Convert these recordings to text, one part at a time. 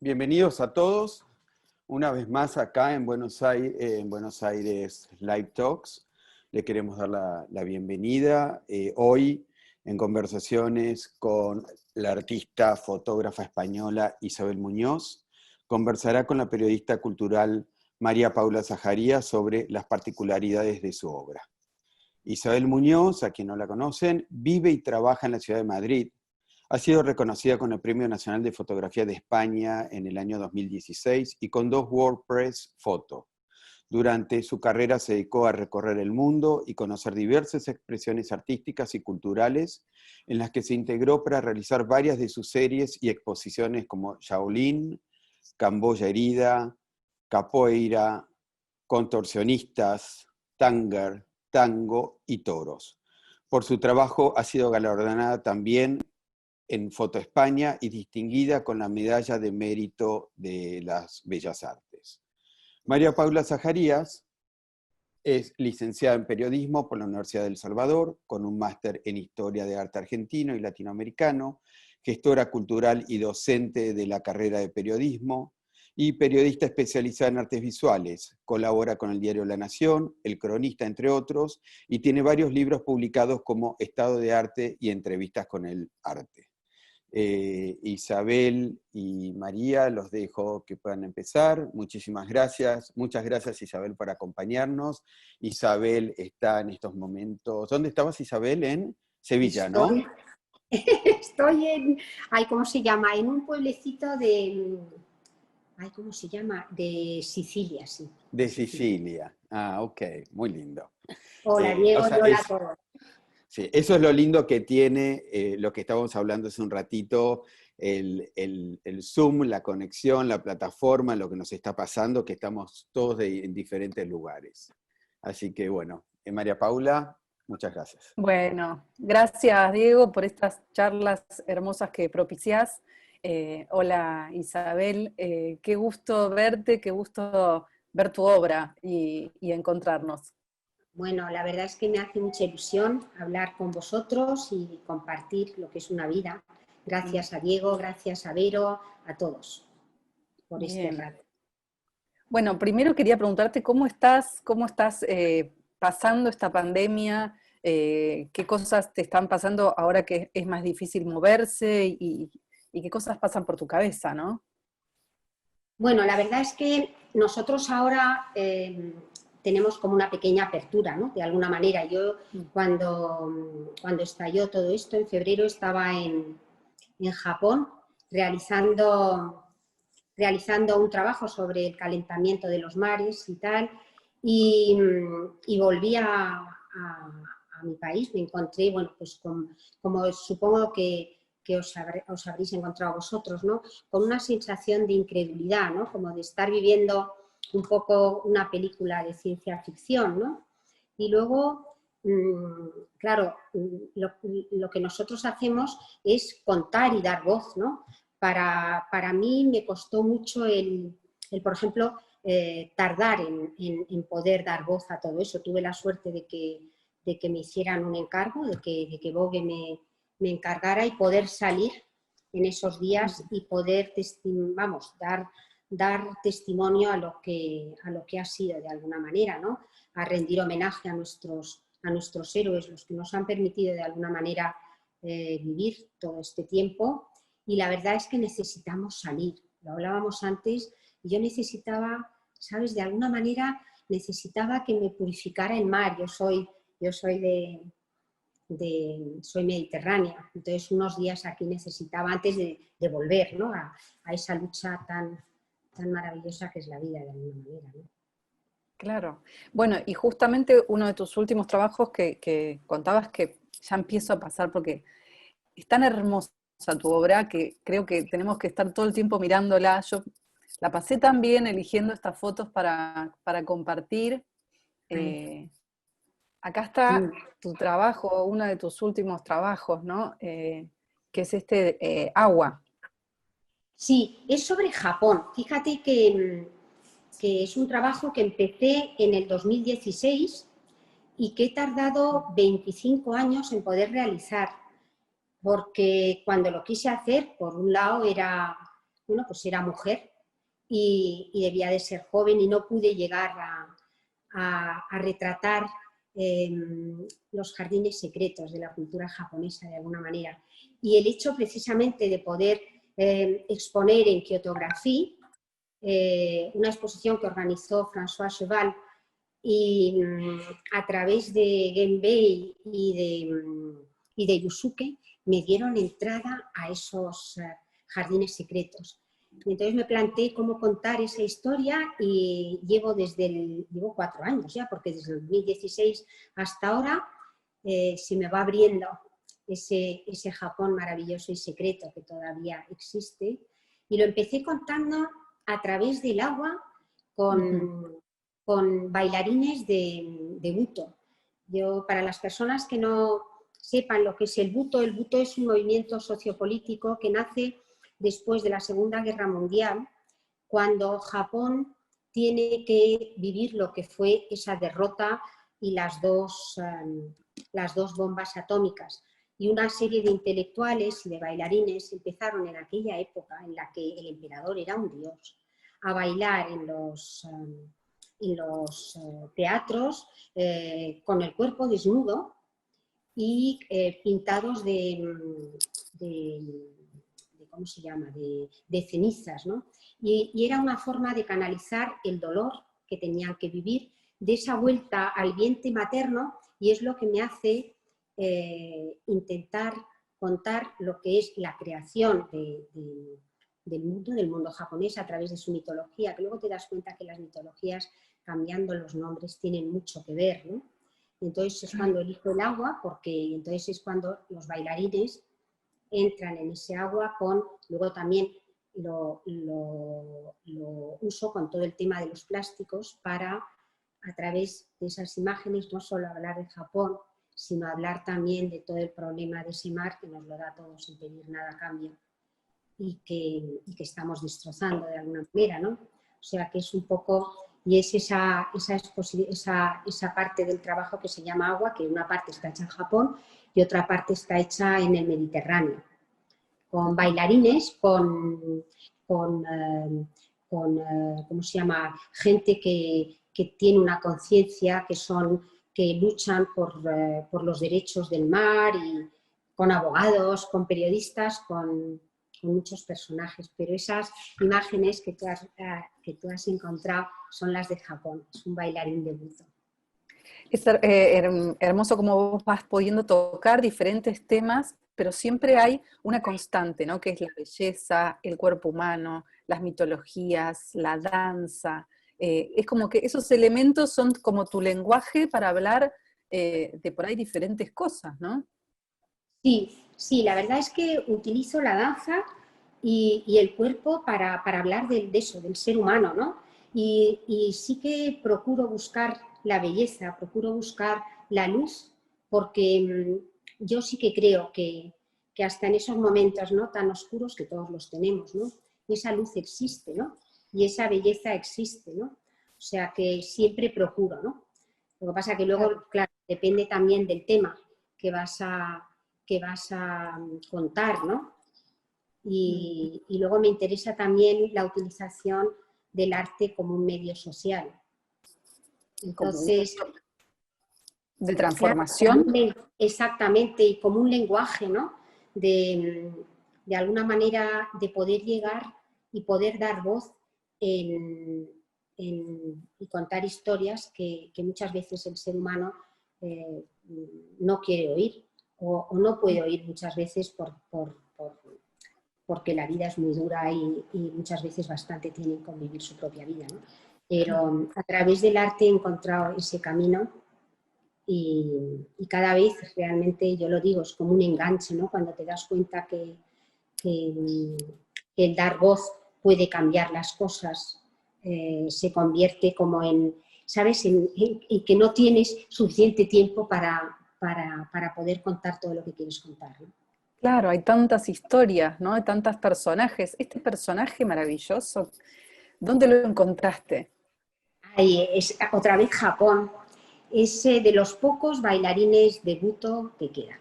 Bienvenidos a todos, una vez más acá en Buenos Aires Live Talks. Le queremos dar la bienvenida hoy en conversaciones con la artista fotógrafa española Isabel Muñoz. Conversará con la periodista cultural María Paula Zaharías sobre las particularidades de su obra. Isabel Muñoz, a quien no la conocen, vive y trabaja en la ciudad de Madrid. Ha sido reconocida con el Premio Nacional de Fotografía de España en el año 2016 y con 2 WordPress Photo. Durante su carrera se dedicó a recorrer el mundo y conocer diversas expresiones artísticas y culturales en las que se integró para realizar varias de sus series y exposiciones como Shaolin, Camboya Herida, Capoeira, Contorsionistas, Tanger, Tango y Toros. Por su trabajo ha sido galardonada también en Foto España y distinguida con la Medalla de Mérito de las Bellas Artes. María Paula Zaharías es licenciada en Periodismo por la Universidad de El Salvador, con un máster en Historia de Arte Argentino y Latinoamericano, gestora cultural y docente de la carrera de Periodismo, y periodista especializada en artes visuales. Colabora con el diario La Nación, El Cronista, entre otros, y tiene varios libros publicados como Estado de Arte y Entrevistas con el Arte. Isabel y María, los dejo que puedan empezar. Muchísimas gracias. Muchas gracias, Isabel, por acompañarnos. Isabel está en estos momentos... ¿Dónde estabas, Isabel? En Sevilla, ¿no? Estoy en... ¿Cómo se llama? En un pueblecito de... ¿Cómo se llama? De Sicilia, sí. De Sicilia. Ah, ok. Muy lindo. Hola, Diego, y hola a todos. Sí, eso es lo lindo que tiene lo que estábamos hablando hace un ratito, el Zoom, la conexión, la plataforma, lo que nos está pasando, que estamos todos en diferentes lugares. Así que bueno, María Paula, muchas gracias. Bueno, gracias Diego por estas charlas hermosas que propiciás. Hola Isabel, qué gusto verte, qué gusto ver tu obra y encontrarnos. Bueno, la verdad es que me hace mucha ilusión hablar con vosotros y compartir lo que es una vida. Gracias a Diego, gracias a Vero, a todos por este rato. Bueno, primero quería preguntarte cómo estás pasando esta pandemia, qué cosas te están pasando ahora que es más difícil moverse y qué cosas pasan por tu cabeza, ¿no? Bueno, la verdad es que nosotros ahora tenemos como una pequeña apertura, ¿no? De alguna manera. Yo cuando estalló todo esto, en febrero estaba en Japón realizando un trabajo sobre el calentamiento de los mares y tal, y volví a mi país. Me encontré, bueno, pues como supongo que os habréis encontrado vosotros, ¿no? Con una sensación de incredulidad, ¿no? Como de estar viviendo un poco una película de ciencia ficción, ¿no? Y luego, claro, lo que nosotros hacemos es contar y dar voz, ¿no? Para mí me costó mucho por ejemplo, tardar en poder dar voz a todo eso. Tuve la suerte de que me hicieran un encargo, de que Vogue me encargara y poder salir en esos días y poder dar testimonio a lo que ha sido de alguna manera, ¿no? A rendir homenaje a nuestros héroes, los que nos han permitido de alguna manera vivir todo este tiempo. Y la verdad es que necesitamos salir. Lo hablábamos antes y yo necesitaba, ¿sabes? De alguna manera necesitaba que me purificara el mar. Yo soy mediterránea, entonces unos días aquí necesitaba, antes de volver, ¿no? a esa lucha tan maravillosa que es la vida, de alguna manera, ¿no? Claro. Bueno, y justamente uno de tus últimos trabajos que contabas, que ya empiezo a pasar porque es tan hermosa tu obra que creo que tenemos que estar todo el tiempo mirándola. Yo la pasé tan bien eligiendo estas fotos para compartir. Acá está tu trabajo, uno de tus últimos trabajos, ¿no? que es agua. Sí, es sobre Japón. Fíjate que es un trabajo que empecé en el 2016 y que he tardado 25 años en poder realizar, porque cuando lo quise hacer, por un lado era, bueno, pues era mujer y debía de ser joven y no pude llegar a retratar los jardines secretos de la cultura japonesa de alguna manera. Y el hecho precisamente de poder exponer en Kyotography, una exposición que organizó François Cheval, y a través de Genbei y de Yusuke me dieron entrada a esos jardines secretos. Y entonces me planteé cómo contar esa historia y llevo 4 años ya, porque desde el 2016 hasta ahora se me va abriendo ese Japón maravilloso y secreto que todavía existe. Y lo empecé contando a través del agua con bailarines de Buto. Para las personas que no sepan lo que es el Buto es un movimiento sociopolítico que nace después de la Segunda Guerra Mundial, cuando Japón tiene que vivir lo que fue esa derrota y las dos bombas atómicas. Y una serie de intelectuales y de bailarines empezaron en aquella época en la que el emperador era un dios, a bailar en los teatros con el cuerpo desnudo y pintados ¿cómo se llama?, de cenizas, ¿no? Y era una forma de canalizar el dolor que tenían que vivir, de esa vuelta al vientre materno, y es lo que me hace intentar contar lo que es la creación del mundo japonés a través de su mitología, que luego te das cuenta que las mitologías, cambiando los nombres, tienen mucho que ver, ¿no? Entonces es cuando elijo el agua, porque entonces es cuando los bailarines entran en ese agua luego también lo uso con todo el tema de los plásticos para, a través de esas imágenes, no solo hablar de Japón, sino hablar también de todo el problema de ese mar que nos lo da todo sin pedir nada a cambio y que estamos destrozando de alguna manera, ¿no? O sea que es un poco, y es esa parte del trabajo que se llama agua, que una parte está hecha en Japón y otra parte está hecha en el Mediterráneo, con bailarines, ¿cómo se llama?, gente que tiene una conciencia, que luchan por los derechos del mar, y con abogados, con periodistas, con muchos personajes, pero esas imágenes que tú has encontrado son las de Japón, es un bailarín de Buto. Es hermoso cómo vos vas pudiendo tocar diferentes temas, pero siempre hay una constante, ¿no? Que es la belleza, el cuerpo humano, las mitologías, la danza. Es como que esos elementos son como tu lenguaje para hablar de por ahí diferentes cosas, ¿no? Sí, la verdad es que utilizo la danza y el cuerpo para hablar de eso, del ser humano, ¿no? Y sí que procuro buscar la belleza, procuro buscar la luz, porque yo sí que creo que hasta en esos momentos, ¿no?, tan oscuros, que todos los tenemos, ¿no?, esa luz existe, ¿no?, y esa belleza existe, ¿no? O sea que siempre procuro, ¿no? Lo que pasa es que luego, claro, depende también del tema que vas a contar, ¿no? Y luego me interesa también la utilización del arte como un medio social. Entonces, de transformación. claro, exactamente, y como un lenguaje, ¿no? De alguna manera de poder llegar y poder dar voz y contar historias que muchas veces el ser humano no quiere oír o no puede oír muchas veces porque la vida es muy dura y muchas veces bastante tienen que convivir su propia vida, ¿no? Pero a través del arte he encontrado ese camino y cada vez realmente, yo lo digo, es como un enganche, ¿no? Cuando te das cuenta que el dar voz puede cambiar las cosas, se convierte como en, ¿sabes?, en que no tienes suficiente tiempo para poder contar todo lo que quieres contar, ¿no? Claro, hay tantas historias, ¿no? Hay tantos personajes. Este personaje maravilloso, ¿dónde lo encontraste? Ahí es otra vez Japón. Es de los pocos bailarines de Buto que quedan.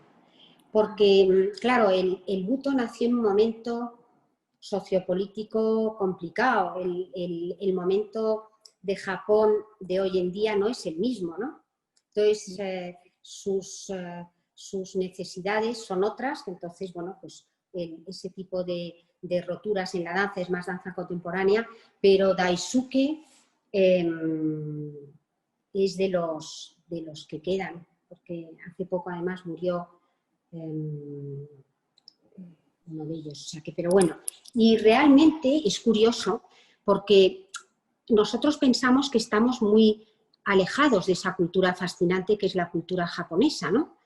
Porque, claro, el Buto nació en un momento sociopolítico complicado. El momento de Japón de hoy en día no es el mismo, ¿no? Entonces, sus necesidades son otras. Entonces, bueno, pues ese tipo de roturas en la danza es más danza contemporánea, pero Daisuke es de los que quedan, porque hace poco además murió uno de ellos. O sea que, pero bueno, y realmente es curioso porque nosotros pensamos que estamos muy alejados de esa cultura fascinante que es la cultura japonesa, ¿no?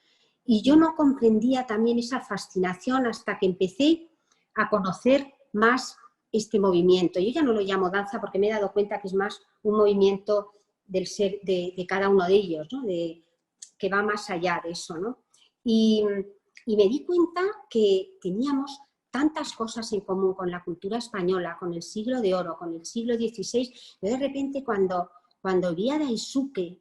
Y yo no comprendía también esa fascinación hasta que empecé a conocer más este movimiento. Yo ya no lo llamo danza porque me he dado cuenta que es más un movimiento del ser de cada uno de ellos, ¿no? Que va más allá de eso, ¿no? Y me di cuenta que teníamos tantas cosas en común con la cultura española, con el siglo de oro, con el siglo XVI. Yo de repente cuando vi a Daisuke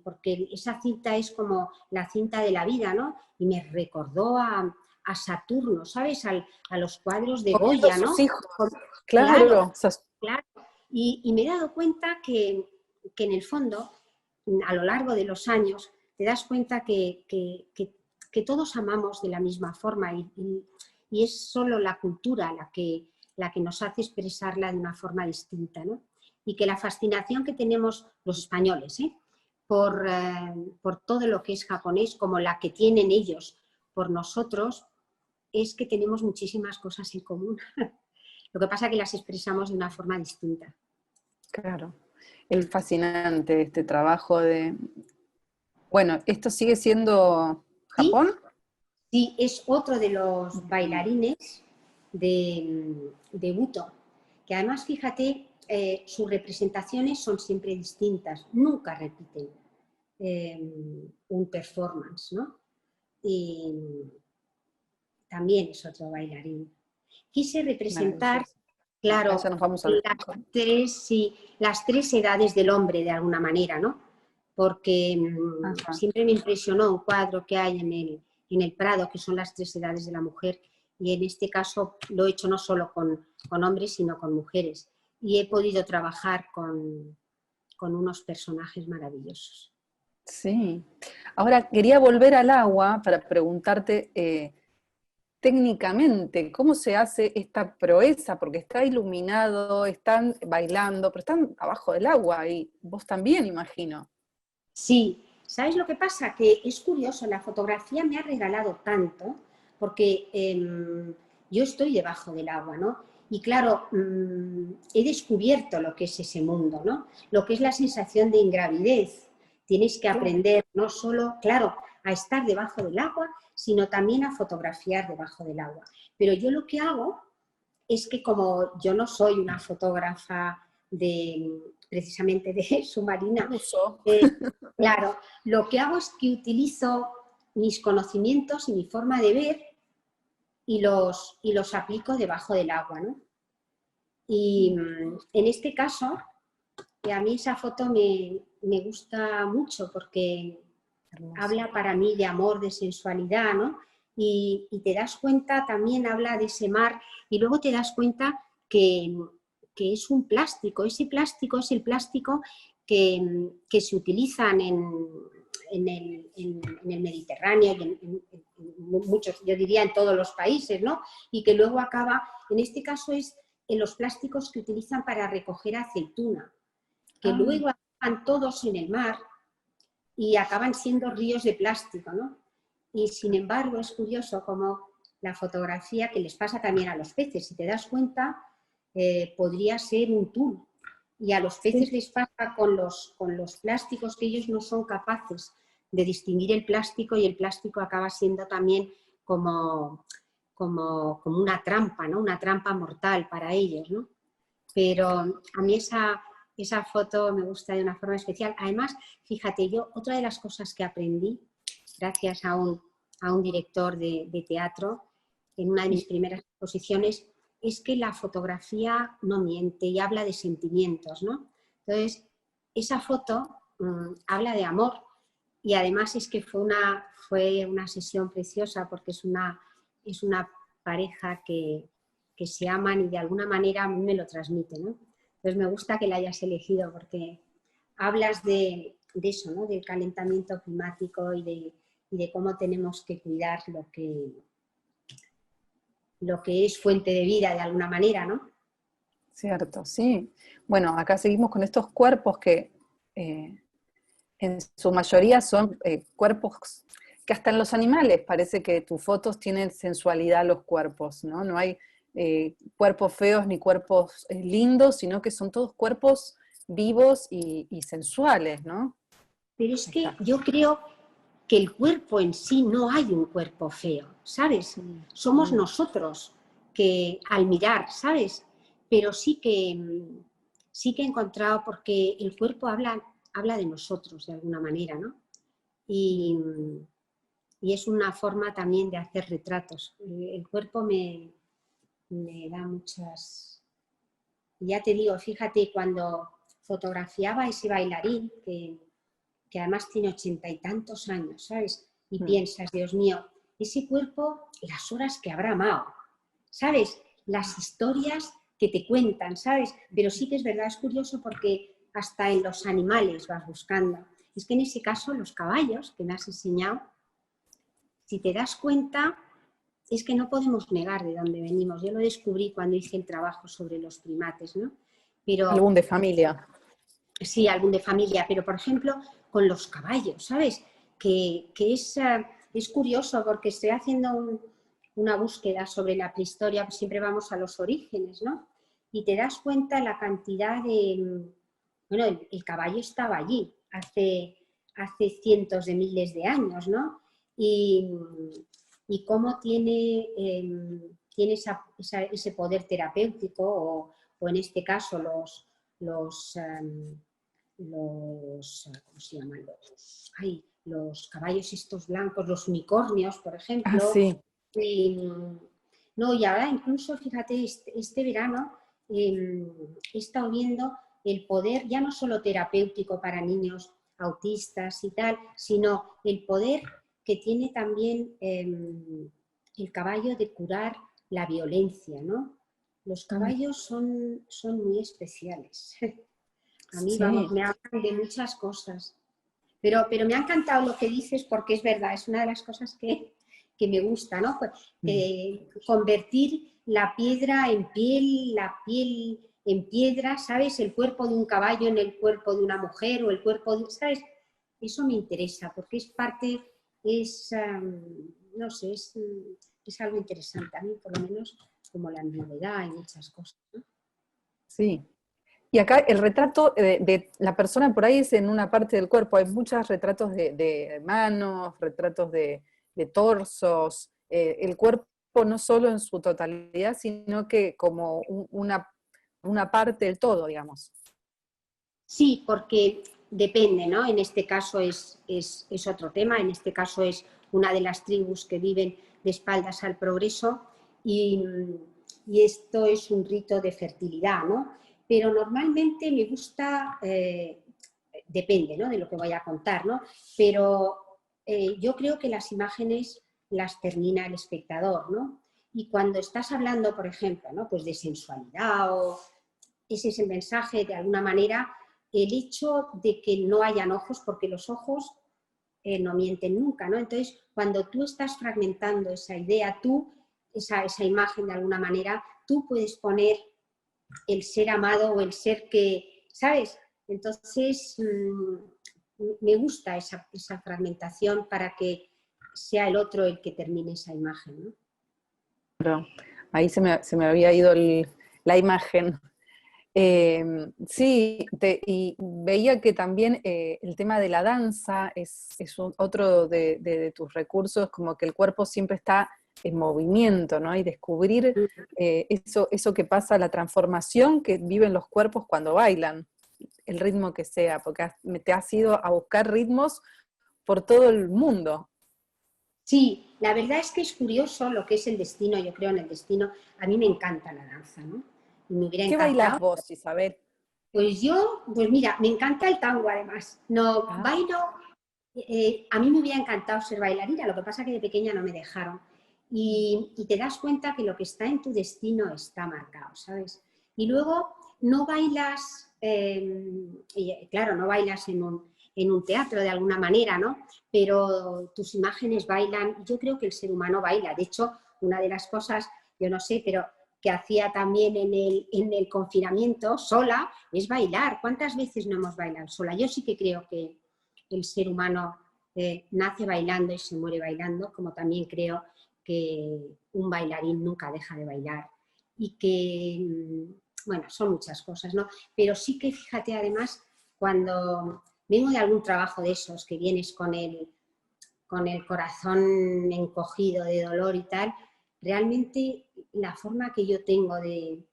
porque esa cinta es como la cinta de la vida, ¿no? Y me recordó a Saturno, ¿sabes? A los cuadros de Comiendo Goya, a ¿no? sus hijos. Claro, Claro. claro. Y me he dado cuenta que en el fondo, a lo largo de los años, te das cuenta que todos amamos de la misma forma y es solo la cultura la que nos hace expresarla de una forma distinta, ¿no? Y que la fascinación que tenemos los españoles por todo lo que es japonés, como la que tienen ellos por nosotros, es que tenemos muchísimas cosas en común. Lo que pasa es que las expresamos de una forma distinta. Claro. Es fascinante este trabajo de... Bueno, ¿esto sigue siendo ¿Sí? Japón? Sí, es otro de los bailarines de Buto, que además, fíjate, sus representaciones son siempre distintas, nunca repiten un performance, ¿no? Y también es otro bailarín. Quise representar, Acá claro, ya nos vamos a... las tres edades del hombre de alguna manera, ¿no? Porque siempre me impresionó un cuadro que hay en el Prado, que son las tres edades de la mujer, y en este caso lo he hecho no solo con hombres, sino con mujeres. Y he podido trabajar con unos personajes maravillosos. Sí. Ahora quería volver al agua para preguntarte técnicamente cómo se hace esta proeza, porque está iluminado, están bailando, pero están abajo del agua y vos también, imagino. Sí, ¿sabes lo que pasa? Que es curioso, la fotografía me ha regalado tanto, porque yo estoy debajo del agua, ¿no? Y claro, he descubierto lo que es ese mundo, ¿no? Lo que es la sensación de ingravidez. Tienes que aprender no solo, claro, a estar debajo del agua, sino también a fotografiar debajo del agua. Pero yo lo que hago es que como yo no soy una fotógrafa precisamente de submarina, Uso. claro, lo que hago es que utilizo mis conocimientos y mi forma de ver y los aplico debajo del agua, ¿no? Y en este caso, a mí esa foto me gusta mucho porque habla para mí de amor, de sensualidad, ¿no? Y te das cuenta, también habla de ese mar, y luego te das cuenta que es un plástico. Ese plástico es el plástico que se utilizan en el Mediterráneo y en muchos, yo diría en todos los países, ¿no? Y que luego acaba, en este caso es en los plásticos que utilizan para recoger aceituna, que luego acaban todos en el mar y acaban siendo ríos de plástico, ¿no? Y sin embargo es curioso como la fotografía, que les pasa también a los peces, si te das cuenta, podría ser un tul. Y a los peces les pasa con los plásticos, que ellos no son capaces de distinguir el plástico, y el plástico acaba siendo también como una trampa, ¿no? Una trampa mortal para ellos, ¿no? Pero a mí esa foto me gusta de una forma especial. Además, fíjate, yo otra de las cosas que aprendí, gracias a a un director de teatro en una de mis primeras exposiciones, es que la fotografía no miente y habla de sentimientos, ¿no? Entonces, esa foto habla de amor y además es que fue una sesión preciosa porque es una pareja que se aman y de alguna manera a mí me lo transmiten, ¿no? Entonces me gusta que la hayas elegido porque hablas de eso, ¿no? Del calentamiento climático y de cómo tenemos que cuidar lo que es fuente de vida de alguna manera, ¿no? Cierto, sí. Bueno, acá seguimos con estos cuerpos que en su mayoría son cuerpos que hasta en los animales parece que tus fotos tienen sensualidad los cuerpos, ¿no? No hay cuerpos feos ni cuerpos lindos, sino que son todos cuerpos vivos y sensuales, ¿no? Pero es que yo creo que el cuerpo en sí no hay un cuerpo feo, ¿sabes? Somos nosotros que al mirar, ¿sabes? Pero sí que he encontrado, porque el cuerpo habla de nosotros de alguna manera, ¿no? Y es una forma también de hacer retratos. El cuerpo me da muchas... Ya te digo, fíjate, cuando fotografiaba a ese bailarín, que además tiene 80 y tantos años, ¿sabes? Y piensas, Dios mío, ese cuerpo, las horas que habrá amado, ¿sabes? Las historias que te cuentan, ¿sabes? Pero sí que es verdad, es curioso porque hasta en los animales vas buscando. Es que en ese caso los caballos que me has enseñado, si te das cuenta, es que no podemos negar de dónde venimos. Yo lo descubrí cuando hice el trabajo sobre los primates, ¿no? Pero Álbum de familia. sí, álbum de familia, pero por ejemplo con los caballos, ¿sabes? Que es curioso porque estoy haciendo una búsqueda sobre la prehistoria, pues siempre vamos a los orígenes, ¿no? Y te das cuenta la cantidad de... Bueno, el caballo estaba allí hace cientos de miles de años, ¿no? Y cómo tiene ese poder terapéutico o en este caso los ¿cómo se llaman? Los caballos estos blancos, los unicornios, por Ah, ejemplo. sí. No, y ahora incluso, fíjate, este verano he estado viendo el poder, ya no solo terapéutico para niños autistas y tal, sino el poder que tiene también el caballo de curar la violencia, ¿no? Los caballos son muy especiales. A mí, vamos, Sí. me hablan de muchas cosas. Pero me ha encantado lo que dices porque es verdad, es una de las cosas que me gusta, ¿no? Convertir la piedra en piel, la piel en piedra, ¿sabes? El cuerpo de un caballo en el cuerpo de una mujer o el cuerpo de... ¿Sabes? Eso me interesa porque es parte, no sé, es algo interesante a mí, por lo menos, como la ambigüedad y muchas cosas, ¿no? Sí. Y acá el retrato de la persona por ahí es en una parte del cuerpo. Hay muchos retratos de manos, retratos de torsos. El cuerpo no solo en su totalidad, sino que como una parte del todo, digamos. Sí, porque depende, ¿no? En este caso es otro tema, en este caso es una de las tribus que viven de espaldas al progreso y esto es un rito de fertilidad, ¿no? Pero normalmente me gusta, depende, ¿no? De lo que voy a contar, ¿no? Pero yo creo que las imágenes las termina el espectador, ¿no? Y cuando estás hablando, por ejemplo, ¿no? Pues de sensualidad o ese es el mensaje de alguna manera, el hecho de que no hayan ojos, porque los ojos no mienten nunca, ¿no? Entonces, cuando tú estás fragmentando esa idea, esa imagen de alguna manera, tú puedes poner el ser amado o el ser que, ¿sabes? Entonces, me gusta esa fragmentación para que sea el otro el que termine esa imagen, ¿no? Pero ahí se me había ido la imagen. Sí, y veía que también el tema de la danza es otro de tus recursos, como que el cuerpo siempre está en movimiento, ¿no? Y descubrir eso que pasa, la transformación que viven los cuerpos cuando bailan, el ritmo que sea, porque te has ido a buscar ritmos por todo el mundo. Sí, la verdad es que es curioso lo que es el destino, yo creo en el destino. A mí me encanta la danza, ¿no? Y me hubiera ¿Qué bailás encantado. vos, Isabel? Pues yo, pues mira, me encanta el tango además. No Ah, bailo, a mí me hubiera encantado ser bailarina, lo que pasa que de pequeña no me dejaron. Y te das cuenta que lo que está en tu destino está marcado, ¿sabes? Y luego no bailas, y, claro, no bailas en un teatro de alguna manera, ¿no? Pero tus imágenes bailan. Yo creo que el ser humano baila. De hecho, una de las cosas, yo no sé, pero que hacía también en el confinamiento sola es bailar. ¿Cuántas veces no hemos bailado sola? Yo sí que creo que el ser humano nace bailando y se muere bailando, como también creo que un bailarín nunca deja de bailar y que, bueno, son muchas cosas, ¿no? Pero sí que fíjate además cuando vengo de algún trabajo de esos que vienes con el corazón encogido de dolor y tal, realmente la forma que yo tengo de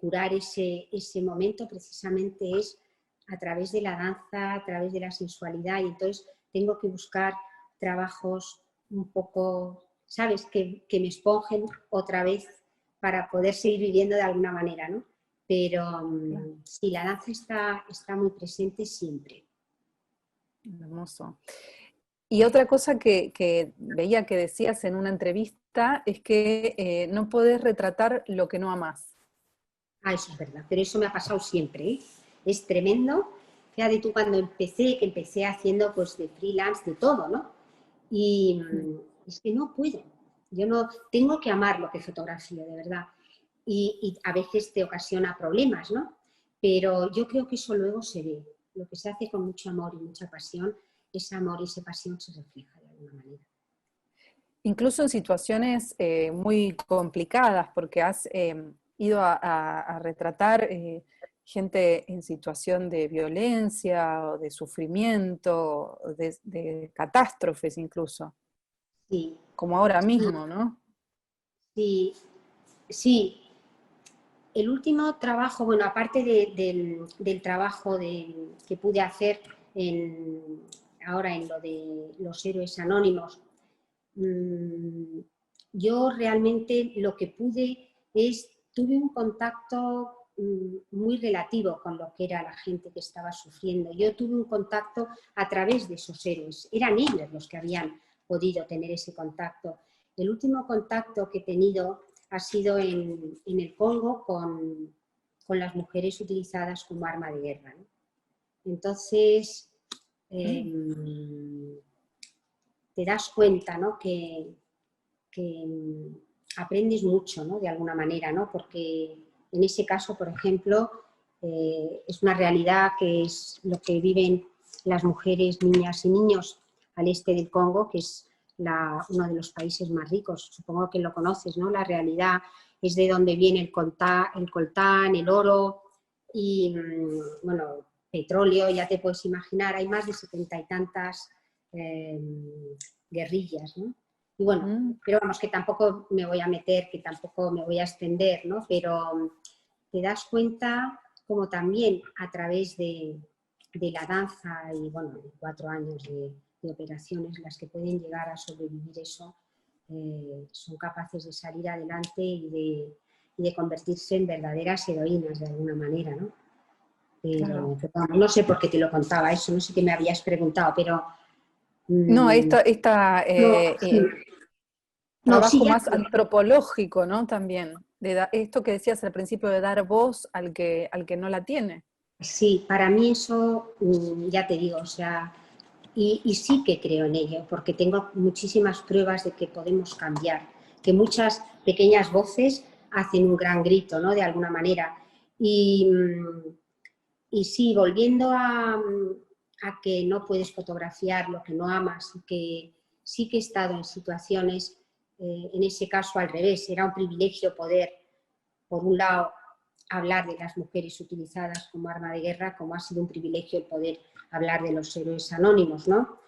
curar ese momento precisamente es a través de la danza, a través de la sensualidad, y entonces tengo que buscar trabajos un poco, ¿sabes?, que me esponjen otra vez para poder seguir viviendo de alguna manera, ¿no? Pero sí, la danza está muy presente siempre. hermoso. Y otra cosa que veía que decías en una entrevista es que no podés retratar lo que no amás. Ah, eso es verdad, pero eso me ha pasado siempre, ¿eh? Es tremendo. Fíjate tú cuando que empecé haciendo pues de freelance, de todo, ¿no? Y es que no puedo. Yo no tengo que amar lo que fotografío, de verdad. Y a veces te ocasiona problemas, ¿no? Pero yo creo que eso luego se ve. Lo que se hace con mucho amor y mucha pasión, ese amor y esa pasión se refleja de alguna manera. Incluso en situaciones muy complicadas, porque has ido a retratar gente en situación de violencia o de sufrimiento, de catástrofes incluso, Sí, como ahora sí, mismo, ¿no? sí, sí. El último trabajo, bueno, aparte del trabajo que pude hacer ahora en lo de los héroes anónimos, yo realmente lo que tuve un contacto muy relativo con lo que era la gente que estaba sufriendo. Yo tuve un contacto a través de esos héroes. Eran ellos los que habían podido tener ese contacto. El último contacto que he tenido ha sido en el Congo con las mujeres utilizadas como arma de guerra, ¿no? Entonces, te das cuenta, ¿no?, que aprendes mucho, ¿no?, de alguna manera, ¿no? Porque en ese caso, por ejemplo, es una realidad que es lo que viven las mujeres, niñas y niños al este del Congo, que es uno de los países más ricos. Supongo que lo conoces, ¿no? La realidad es de donde viene el coltán, el oro y, bueno, petróleo, ya te puedes imaginar. Hay más de 70 y tantas guerrillas, ¿no? Y bueno, pero vamos, que tampoco me voy a meter, que tampoco me voy a extender, ¿no? Pero te das cuenta como también a través de la danza y, bueno, 4 años de operaciones, las que pueden llegar a sobrevivir eso, son capaces de salir adelante y de convertirse en verdaderas heroínas de alguna manera, ¿no? Claro. Pero no sé por qué te lo contaba eso, no sé qué me habías preguntado, pero... No, esta no, no, sí, trabajo ya. más antropológico, ¿no? También, esto que decías al principio de dar voz al que no la tiene. Sí, para mí eso, ya te digo, o sea, y sí que creo en ello, porque tengo muchísimas pruebas de que podemos cambiar, que muchas pequeñas voces hacen un gran grito, ¿no? De alguna manera. Y sí, volviendo a que no puedes fotografiar lo que no amas, y que sí que he estado en situaciones, en ese caso al revés, era un privilegio poder, por un lado, hablar de las mujeres utilizadas como arma de guerra, como ha sido un privilegio el poder hablar de los héroes anónimos, ¿no?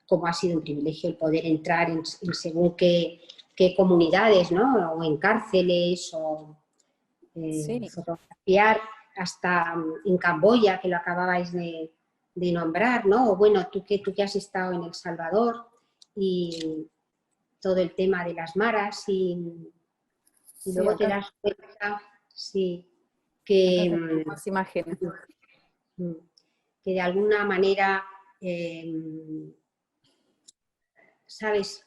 Como ha sido un privilegio el poder entrar en según qué comunidades, ¿no? O en cárceles, o Sí, fotografiar hasta en Camboya, que lo acababais de nombrar, ¿no? O bueno, tú que has estado en El Salvador, y todo el tema de las maras y luego te das cuenta, sí, que, más imágenes. que de alguna manera, sabes,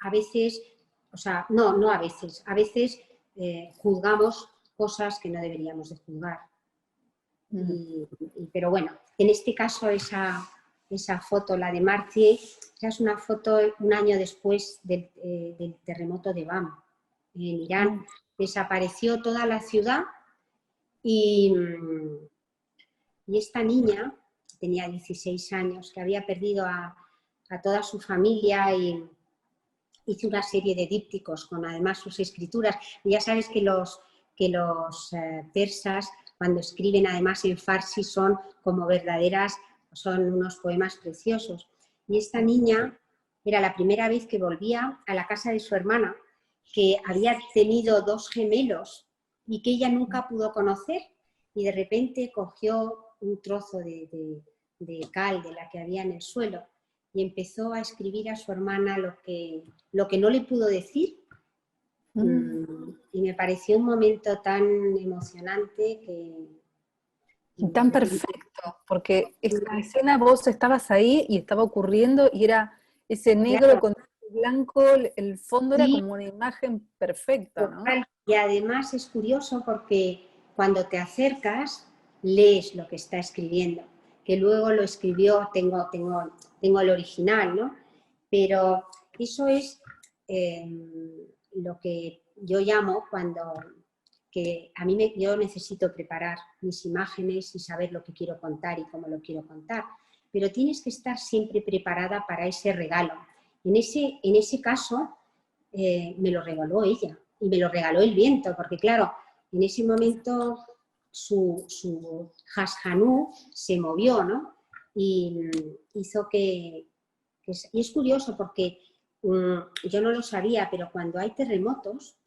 a veces, o sea, no a veces juzgamos cosas que no deberíamos de juzgar. Pero bueno, en este caso esa foto, la de Marcie, es una foto un año después del terremoto de Bam, en Irán. Desapareció toda la ciudad y esta niña, tenía 16 años, que había perdido a toda su familia y hizo una serie de dípticos con además sus escrituras. Y ya sabes que los persas, cuando escriben además en farsi, son como verdaderas, son unos poemas preciosos. Y esta niña era la primera vez que volvía a la casa de su hermana, que había tenido 2 gemelos y que ella nunca pudo conocer, y de repente cogió un trozo de cal de la que había en el suelo y empezó a escribir a su hermana lo que no le pudo decir. Y me pareció un momento tan emocionante Y tan perfecto, porque esta escena vos estabas ahí y estaba ocurriendo y era ese negro con el blanco, el fondo era como una imagen perfecta, ¿no? Y además es curioso porque cuando te acercas, lees lo que está escribiendo, que luego lo escribió, tengo el original, ¿no? Pero eso es lo que yo llamo que a mí yo necesito preparar mis imágenes y saber lo que quiero contar y cómo lo quiero contar, pero tienes que estar siempre preparada para ese regalo. En ese caso me lo regaló ella y me lo regaló el viento, porque claro, en ese momento su Hashanú se movió, ¿no? Y hizo y es curioso porque yo no lo sabía, pero cuando hay terremotos,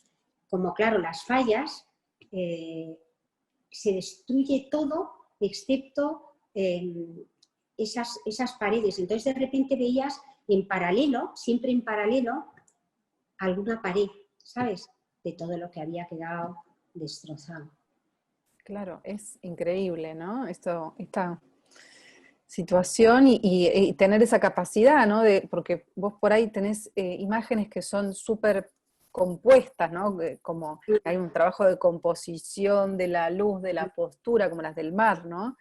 como claro, las fallas, se destruye todo excepto esas paredes. Entonces de repente veías en paralelo, siempre en paralelo, alguna pared, ¿sabes? De todo lo que había quedado destrozado. Claro, es increíble, ¿no? Esta situación y tener esa capacidad, ¿no? Porque vos por ahí tenés imágenes que son súper compuestas, ¿no? Como hay un trabajo de composición de la luz, de la postura, como las del mar, ¿no?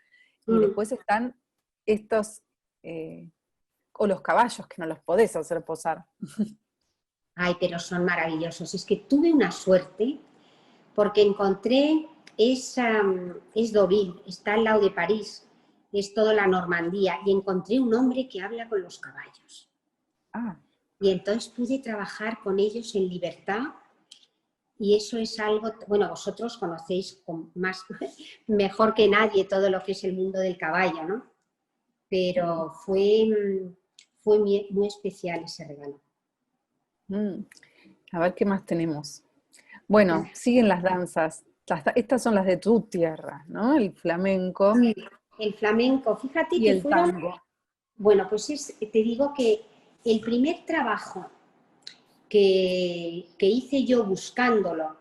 Y después están estos, o los caballos, que no los podés hacer posar. Ay, pero son maravillosos. Es que tuve una suerte porque encontré, es Deauville, está al lado de París, es toda la Normandía, y encontré un hombre que habla con los caballos. Y entonces pude trabajar con ellos en libertad, y eso es algo, bueno, vosotros conocéis mejor que nadie todo lo que es el mundo del caballo, ¿no? Pero fue muy especial ese regalo. A ver qué más tenemos. Bueno, siguen las danzas. Estas son las de tu tierra, ¿no? El flamenco. Sí, el flamenco. Fíjate y que el fueron... tango. Bueno, pues te digo que el primer trabajo que hice yo buscándolo,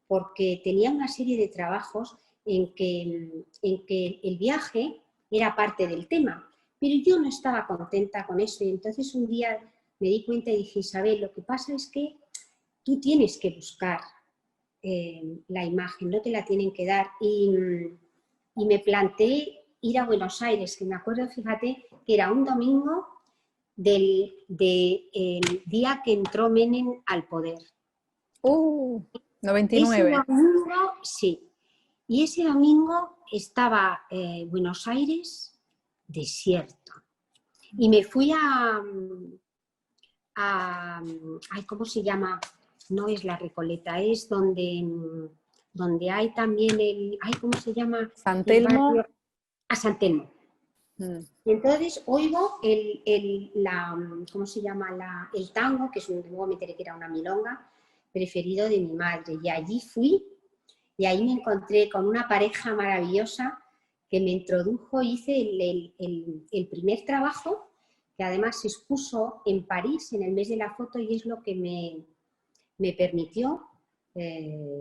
porque tenía una serie de trabajos en que el viaje era parte del tema, pero yo no estaba contenta con eso, y entonces un día me di cuenta y dije, Isabel, lo que pasa es que tú tienes que buscar la imagen, no te la tienen que dar, y me planteé ir a Buenos Aires, que me acuerdo, fíjate, que era un domingo del día que entró Menem al poder. 99. Ese domingo, sí. Y ese domingo estaba Buenos Aires desierto. Y me fui ay, ¿cómo se llama? No es La Recoleta, es donde hay también ay, ¿cómo se llama? San Telmo. A San Telmo. Y entonces oigo ¿cómo se llama? El tango, que luego me enteré que era una milonga, preferido de mi madre. Y allí fui, y ahí me encontré con una pareja maravillosa que me introdujo, hice el primer trabajo, que además se expuso en París en el mes de la foto y es lo que me permitió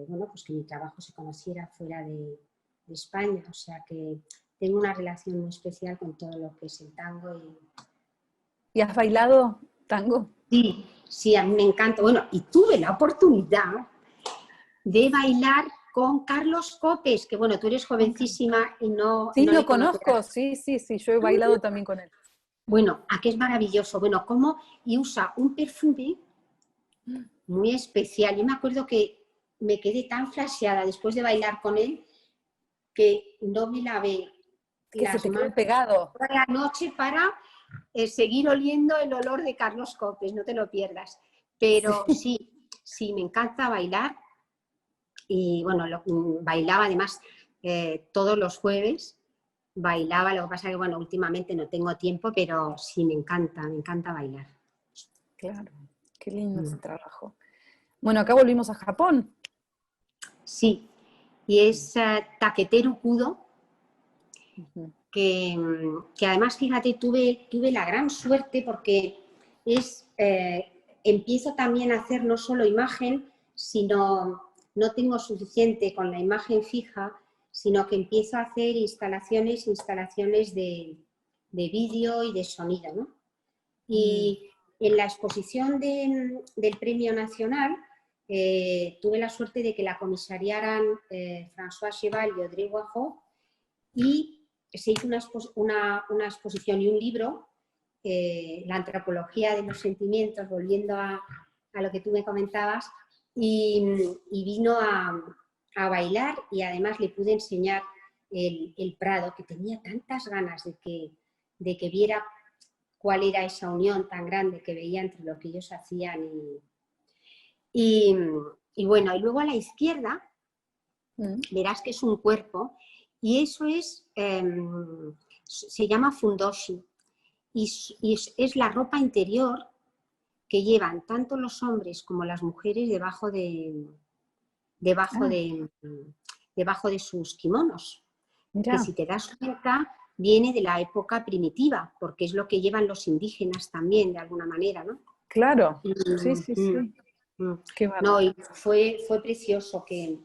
bueno, pues que mi trabajo se conociera fuera de España. O sea que tengo una relación muy especial con todo lo que es el tango. ¿Y has bailado tango? Sí, sí, a mí me encanta. Bueno, y tuve la oportunidad de bailar con Carlos Copes, que bueno, tú eres jovencísima y Sí, no lo le conozco, conocerás. sí, yo he bailado también con él. Bueno, aquí es maravilloso. Bueno, cómo y usa un perfume muy especial. Yo me acuerdo que me quedé tan flasheada después de bailar con él que no me lavé Que se las te quedó manos pegado. toda la noche para seguir oliendo el olor de Carlos Copes, no te lo pierdas. Pero Sí. sí, sí, me encanta bailar y bueno, bailaba además todos los jueves, bailaba, lo que pasa que bueno, últimamente no tengo tiempo, pero sí me encanta bailar. Claro, qué lindo ese Mm. trabajo. Bueno, acá volvimos a Japón. Sí, y es Taketeru Kudo, Ujú. que además, fíjate, tuve la gran suerte porque empiezo también a hacer no solo imagen, sino no tengo suficiente con la imagen fija, sino que empiezo a hacer instalaciones de vídeo y de sonido, ¿no? Y en la exposición del Premio Nacional tuve la suerte de que la comisariaran François Cheval y Audrey Wajot, y se hizo una exposición y un libro, La antropología de los sentimientos, volviendo a lo que tú me comentabas, y vino a bailar y además le pude enseñar el Prado, que tenía tantas ganas de que viera cuál era esa unión tan grande que veía entre lo que ellos hacían. Y, y bueno, y luego a la izquierda verás que es un cuerpo y eso se llama fundoshi y es la ropa interior que llevan tanto los hombres como las mujeres debajo Ah, de, debajo de sus kimonos, que mirá, si te das cuenta viene de la época primitiva, porque es lo que llevan los indígenas también, de alguna manera, ¿no? claro. Sí, sí, Mm, mm, sí. mm. Qué No, bárbaro. y fue precioso que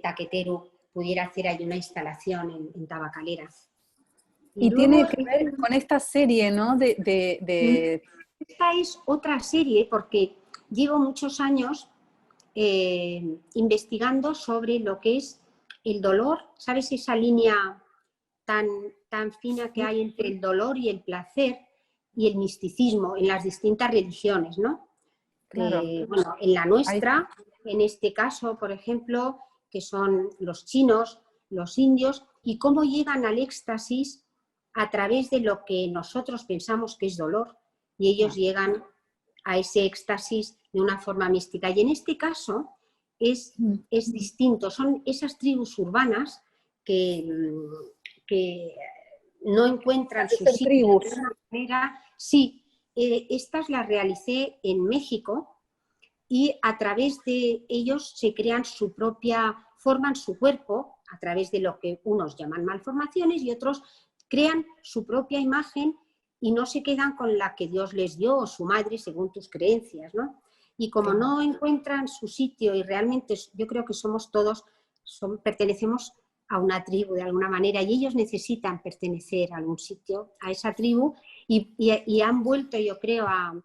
Taquetero pudiera hacer ahí una instalación en Tabacalera. Y Y luego, tiene que ver con esta serie, ¿no? esta es otra serie porque llevo muchos años investigando sobre lo que es el dolor, ¿sabes? Esa línea tan, tan fina que hay entre el dolor y el placer y el misticismo en las distintas religiones, ¿no? Claro, Bueno, en la ahí está. nuestra, en este caso, por ejemplo, que son los chinos, los indios, y cómo llegan al éxtasis a través de lo que nosotros pensamos que es dolor, y ellos llegan a ese éxtasis de una forma mística. Y en este caso es distinto, son esas tribus urbanas que no encuentran su Parecen sitio de tribus. alguna manera. Sí, estas las realicé en México y a través de ellos se crean forman su cuerpo a través de lo que unos llaman malformaciones y otros crean su propia imagen y no se quedan con la que Dios les dio o su madre según tus creencias, ¿no? Y como Claro. no encuentran su sitio y realmente yo creo que somos todos, pertenecemos a una tribu de alguna manera y ellos necesitan pertenecer a algún sitio, a esa tribu y han vuelto yo creo a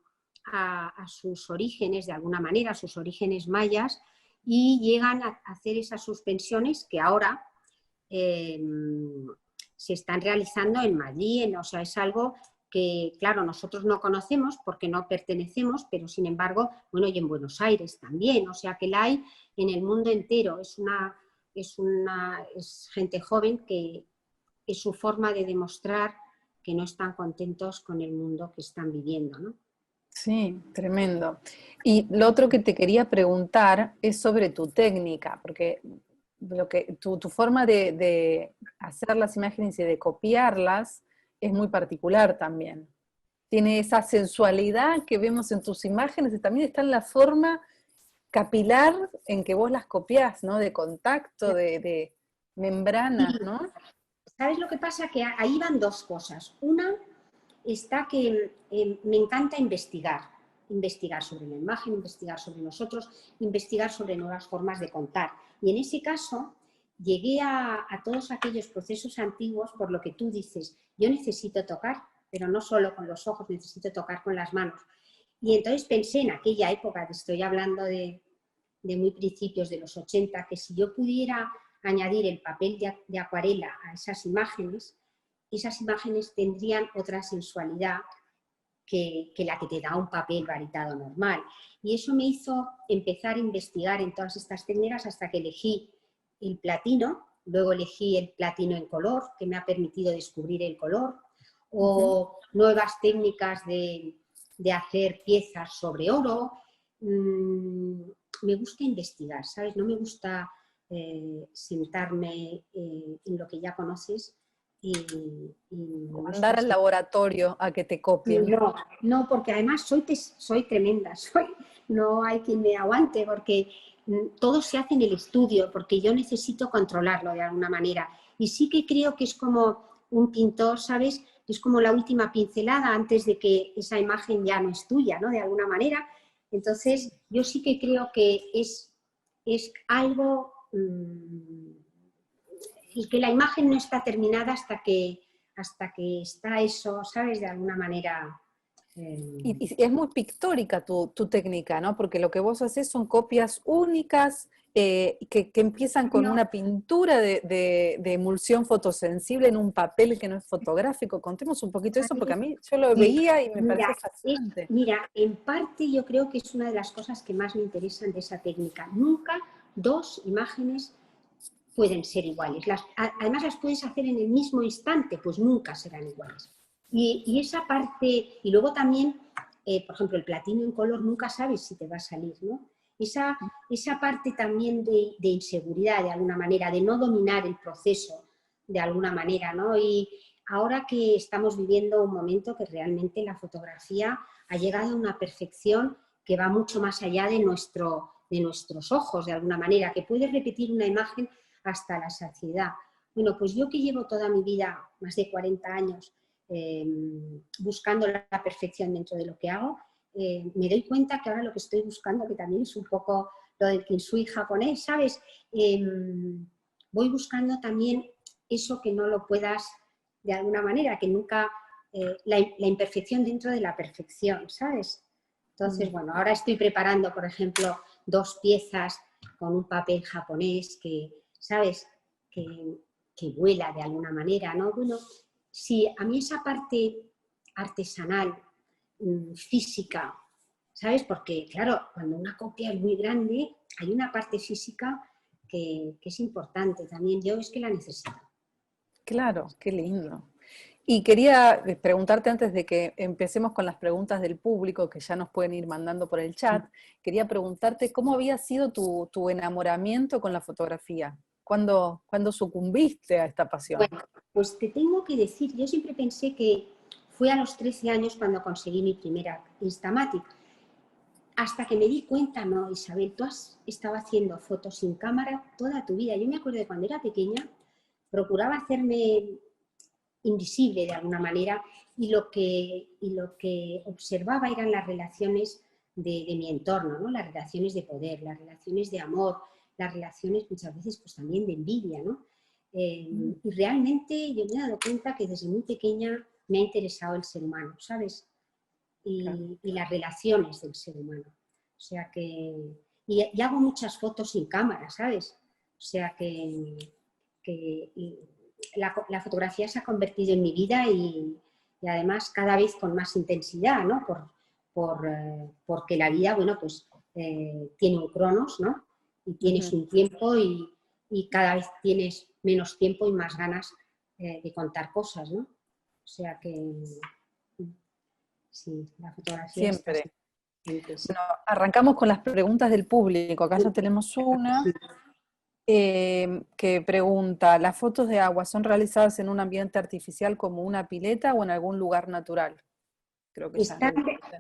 sus orígenes de alguna manera, a sus orígenes mayas y llegan a hacer esas suspensiones que ahora se están realizando en Madrid, o sea, es algo que, claro, nosotros no conocemos porque no pertenecemos, pero sin embargo, bueno, y en Buenos Aires también, o sea, que la hay en el mundo entero, es gente joven que es su forma de demostrar que no están contentos con el mundo que están viviendo, ¿no? Sí, tremendo. Y lo otro que te quería preguntar es sobre tu técnica, porque tu forma de hacer las imágenes y de copiarlas es muy particular también. Tiene esa sensualidad que vemos en tus imágenes y también está en la forma capilar en que vos las copiás, ¿no? De contacto, de membranas, ¿no? ¿Sabes lo que pasa? Que ahí van dos cosas. Una está que me encanta investigar sobre la imagen, investigar sobre nosotros, investigar sobre nuevas formas de contar. Y en ese caso llegué a todos aquellos procesos antiguos por lo que tú dices, yo necesito tocar, pero no solo con los ojos, necesito tocar con las manos. Y entonces pensé en aquella época, te estoy hablando de muy principios de los 80, que si yo pudiera añadir el papel de acuarela a esas imágenes tendrían otra sensualidad que la que te da un papel varitado normal. Y eso me hizo empezar a investigar en todas estas técnicas hasta que elegí el platino, luego elegí el platino en color, que me ha permitido descubrir el color, o nuevas técnicas de hacer piezas sobre oro. Me gusta investigar, ¿sabes? No me gusta sentarme en lo que ya conoces y Mandar al laboratorio a que te copien. No, porque además soy tremenda, no hay quien me aguante, porque todo se hace en el estudio, porque yo necesito controlarlo de alguna manera. Y sí que creo que es como un pintor, ¿sabes? Es como la última pincelada antes de que esa imagen ya no es tuya, ¿no? De alguna manera. Entonces, yo sí que creo que es algo y que la imagen no está terminada hasta que está eso, ¿sabes? De alguna manera. Y es muy pictórica tu técnica, ¿no? Porque lo que vos haces son copias únicas que empiezan con una pintura de emulsión fotosensible en un papel que no es fotográfico. Contemos un poquito eso, porque a mí yo lo veía y me pareció fascinante. Mira, en parte yo creo que es una de las cosas que más me interesan de esa técnica. Nunca dos imágenes pueden ser iguales. Además las puedes hacer en el mismo instante, pues nunca serán iguales. Y esa parte, y luego también, por ejemplo, el platino en color nunca sabes si te va a salir, ¿no? Esa parte también de inseguridad, de alguna manera, de no dominar el proceso, de alguna manera, ¿no? Y ahora que estamos viviendo un momento que realmente la fotografía ha llegado a una perfección que va mucho más allá de nuestros ojos, de alguna manera, que puedes repetir una imagen hasta la saciedad. Bueno, pues yo que llevo toda mi vida, más de 40 años, buscando la perfección dentro de lo que hago, me doy cuenta que ahora lo que estoy buscando, que también es un poco lo del Kintsugi japonés, ¿sabes? Voy buscando también eso que no lo puedas, de alguna manera, que nunca, la imperfección dentro de la perfección, ¿sabes? Entonces, bueno, ahora estoy preparando, por ejemplo, 2 piezas con un papel japonés que, ¿sabes? Que vuela de alguna manera, ¿no? Bueno, sí, a mí esa parte artesanal, física, ¿sabes? Porque, claro, cuando una copia es muy grande, hay una parte física que es importante también. Yo es que la necesito. Claro, qué lindo. Y quería preguntarte antes de que empecemos con las preguntas del público, que ya nos pueden ir mandando por el chat, quería preguntarte cómo había sido tu enamoramiento con la fotografía. ¿Cuándo sucumbiste a esta pasión? Bueno, pues te tengo que decir, yo siempre pensé que fue a los 13 años cuando conseguí mi primera Instamatic. Hasta que me di cuenta, no, Isabel, tú has estado haciendo fotos sin cámara toda tu vida. Yo me acuerdo de cuando era pequeña, procuraba hacerme invisible de alguna manera y lo que observaba eran las relaciones de mi entorno, ¿no? Las relaciones de poder, las relaciones de amor, las relaciones muchas veces pues también de envidia, ¿no? Y realmente yo me he dado cuenta que desde muy pequeña me ha interesado el ser humano, ¿sabes? Y las relaciones del ser humano. O sea que... Y hago muchas fotos sin cámara, ¿sabes? O sea que la fotografía se ha convertido en mi vida y además cada vez con más intensidad, ¿no? Porque la vida, bueno, pues tiene un cronos, ¿no? Y tienes un tiempo y cada vez tienes menos tiempo y más ganas de contar cosas, ¿no? O sea que sí, la fotografía Siempre. Siempre, sí. Bueno, arrancamos con las preguntas del público. Acá ya tenemos una. Que pregunta, ¿las fotos de agua son realizadas en un ambiente artificial como una pileta o en algún lugar natural? Creo que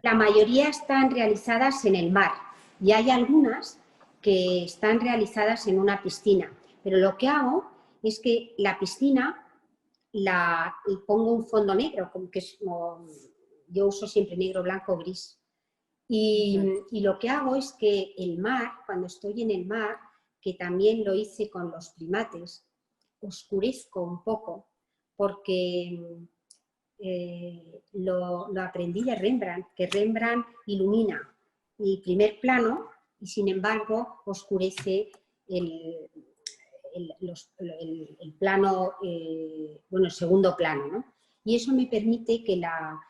la mayoría están realizadas en el mar y hay algunas que están realizadas en una piscina, pero lo que hago es que la piscina y pongo un fondo negro, como que es como, yo uso siempre negro, blanco, gris. Y lo que hago es que el mar, cuando estoy en el mar, que también lo hice con los primates, oscurezco un poco, porque lo aprendí de Rembrandt, que Rembrandt ilumina el primer plano y sin embargo oscurece el plano, bueno, el segundo plano, ¿no? Y eso me permite que la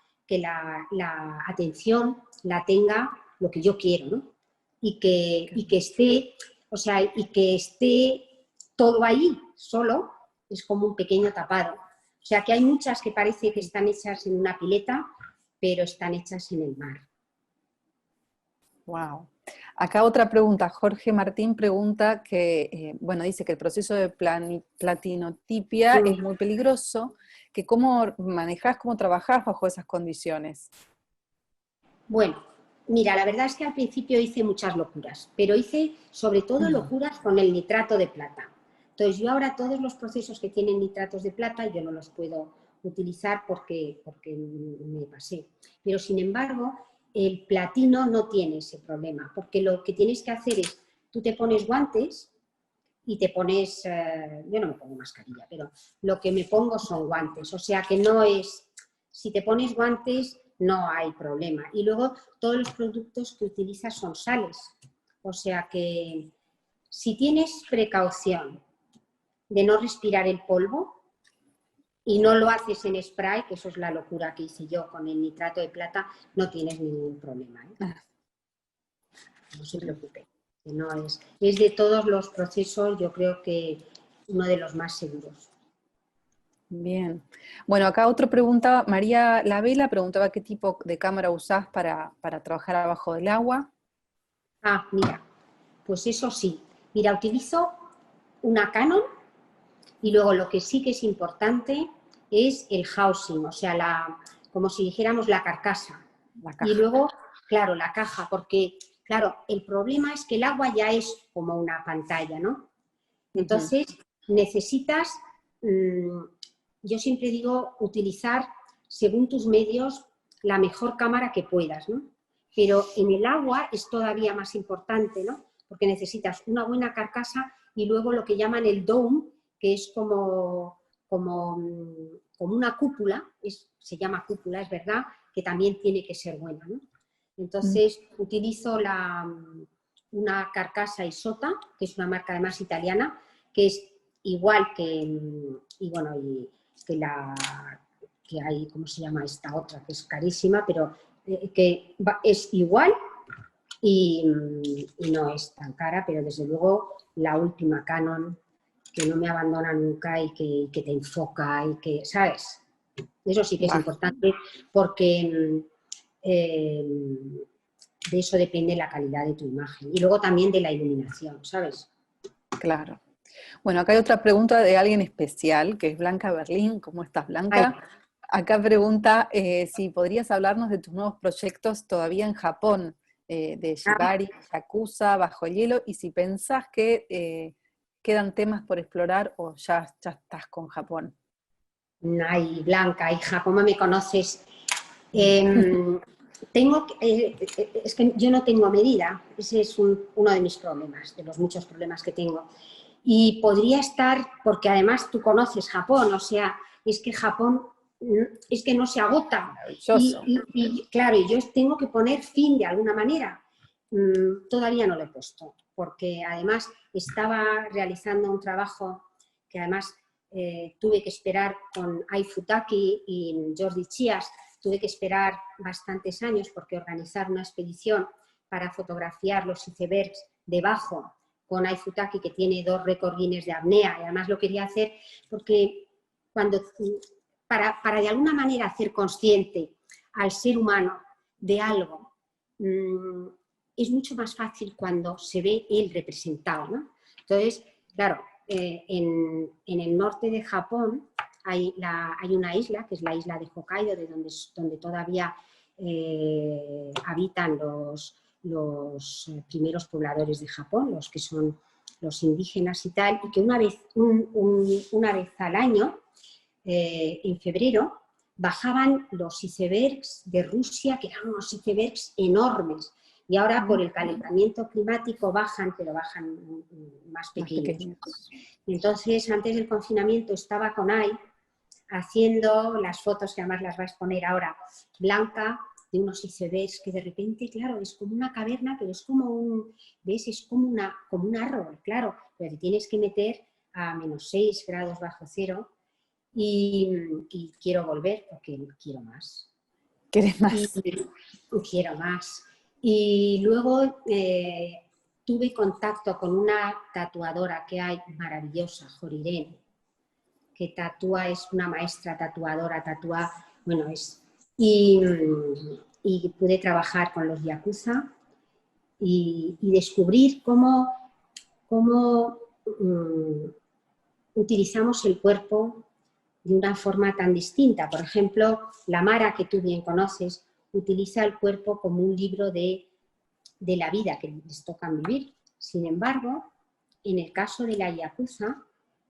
atención la tenga lo que yo quiero, ¿no? Y que esté, o sea, y que esté todo ahí, solo, es como un pequeño tapado. O sea, que hay muchas que parece que están hechas en una pileta, pero están hechas en el mar. Wow. Acá otra pregunta. Jorge Martín pregunta que, bueno, dice que el proceso de platinotipia es muy peligroso, que cómo manejás, cómo trabajás bajo esas condiciones. Bueno, mira, la verdad es que al principio hice muchas locuras, pero hice sobre todo locuras con el nitrato de plata. Entonces yo ahora todos los procesos que tienen nitratos de plata yo no los puedo utilizar porque me pasé. Pero sin embargo, el platino no tiene ese problema, porque lo que tienes que hacer es, tú te pones guantes y te pones, yo no me pongo mascarilla, pero lo que me pongo son guantes, o sea que no es, si te pones guantes no hay problema. Y luego todos los productos que utilizas son sales, o sea que si tienes precaución de no respirar el polvo y no lo haces en spray, que eso es la locura que hice yo con el nitrato de plata, no tienes ningún problema, ¿eh? No se preocupe. No es de todos los procesos, yo creo que uno de los más seguros. Bien. Bueno, acá otra pregunta, María Lavela preguntaba qué tipo de cámara usás para trabajar abajo del agua. Ah, mira, pues eso sí. Mira, utilizo una Canon y luego lo que sí que es importante es el housing, o sea, como si dijéramos la carcasa. La caja. Y luego, claro, la caja, porque, claro, el problema es que el agua ya es como una pantalla, ¿no? Entonces, necesitas, yo siempre digo, utilizar, según tus medios, la mejor cámara que puedas, ¿no? Pero en el agua es todavía más importante, ¿no? Porque necesitas una buena carcasa y luego lo que llaman el dome, que es como una cúpula, se llama cúpula, es verdad, que también tiene que ser buena, ¿no? Entonces, utilizo una carcasa Isota, que es una marca además italiana, que es igual que hay, ¿cómo se llama esta otra? Que es carísima, pero que es igual y no es tan cara, pero desde luego la última Canon, que no me abandona nunca y que te enfoca y que, ¿sabes? Eso sí que es importante porque de eso depende la calidad de tu imagen. Y luego también de la iluminación, ¿sabes? Claro. Bueno, acá hay otra pregunta de alguien especial, que es Blanca Berlín. ¿Cómo estás, Blanca? Ay. Acá pregunta si podrías hablarnos de tus nuevos proyectos todavía en Japón, de Shibari, Yakuza, Bajo el Hielo, y si pensás que quedan temas por explorar o ya estás con Japón. Ay, Blanca, hija, ¿cómo me conoces? Es que yo no tengo medida, ese es uno de mis problemas, de los muchos problemas que tengo. Y podría estar, porque además tú conoces Japón, o sea, es que Japón es que no se agota. Y claro, yo tengo que poner fin de alguna manera. Todavía no lo he puesto, porque además estaba realizando un trabajo que además tuve que esperar con Ai Futaki y Jordi Chias, tuve que esperar bastantes años porque organizar una expedición para fotografiar los icebergs debajo con Ai Futaki, que tiene 2 récord Guinness de apnea, y además lo quería hacer porque para de alguna manera hacer consciente al ser humano de algo, es mucho más fácil cuando se ve él representado, ¿no? Entonces, claro, en el norte de Japón hay una isla, que es la isla de Hokkaido, donde todavía habitan los primeros pobladores de Japón, los que son los indígenas y tal, y que una vez al año en febrero, bajaban los icebergs de Rusia, que eran unos icebergs enormes, y ahora por el calentamiento climático bajan, pero bajan más pequeños. Entonces, antes del confinamiento estaba con Ai haciendo las fotos, que además las vas a poner ahora, Blanca, de unos icebergs que de repente, claro, es como una caverna, pero es como un, ¿ves? Es como un árbol, claro, pero te tienes que meter a -6 grados bajo cero y quiero volver porque quiero más. ¿Quieres más? Y quiero más. Y luego tuve contacto con una tatuadora que hay maravillosa, Jorirene, que tatúa, es una maestra tatuadora, tatúa, bueno, es... Y pude trabajar con los yakuza y descubrir cómo utilizamos el cuerpo de una forma tan distinta. Por ejemplo, la Mara, que tú bien conoces, utiliza el cuerpo como un libro de la vida que les toca vivir. Sin embargo, en el caso de la yakuza,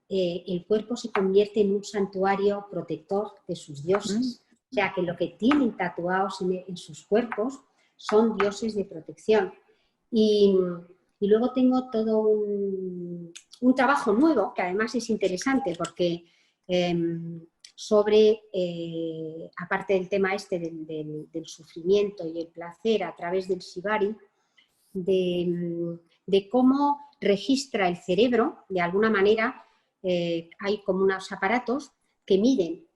el cuerpo se convierte en un santuario protector de sus dioses. O sea, que lo que tienen tatuados en sus cuerpos son dioses de protección. Y luego tengo todo un trabajo nuevo, que además es interesante, porque aparte del tema este del sufrimiento y el placer a través del shibari, de cómo registra el cerebro, de alguna manera, hay como unos aparatos que miden.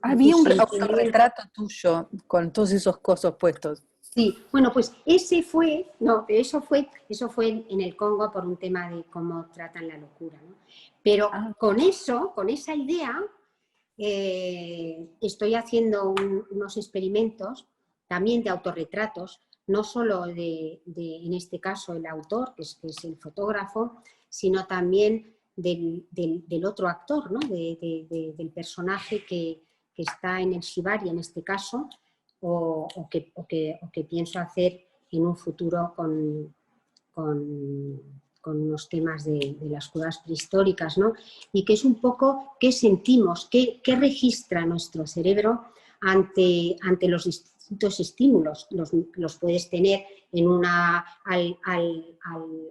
Había un autorretrato tuyo con todos esos cosos puestos. Sí, bueno, pues eso fue en el Congo por un tema de cómo tratan la locura, ¿no? Pero con esa idea, estoy haciendo unos experimentos también de autorretratos, no solo en este caso el autor, que es el fotógrafo, sino también del otro actor, ¿no? Del personaje que está en el shibari en este caso, o que pienso hacer en un futuro con unos temas de las cuevas prehistóricas, ¿no? Y que es un poco qué sentimos, qué registra nuestro cerebro ante los distintos estímulos. Los puedes tener al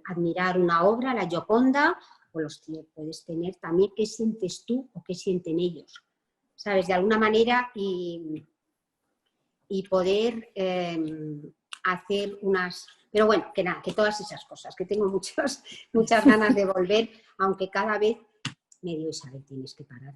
admirar una obra, la Gioconda, o los puedes tener también qué sientes tú o qué sienten ellos, ¿sabes? De alguna manera y poder hacer unas... Pero bueno, que nada, que todas esas cosas, que tengo muchas ganas de volver, aunque cada vez me digo, Isabel, tienes que parar,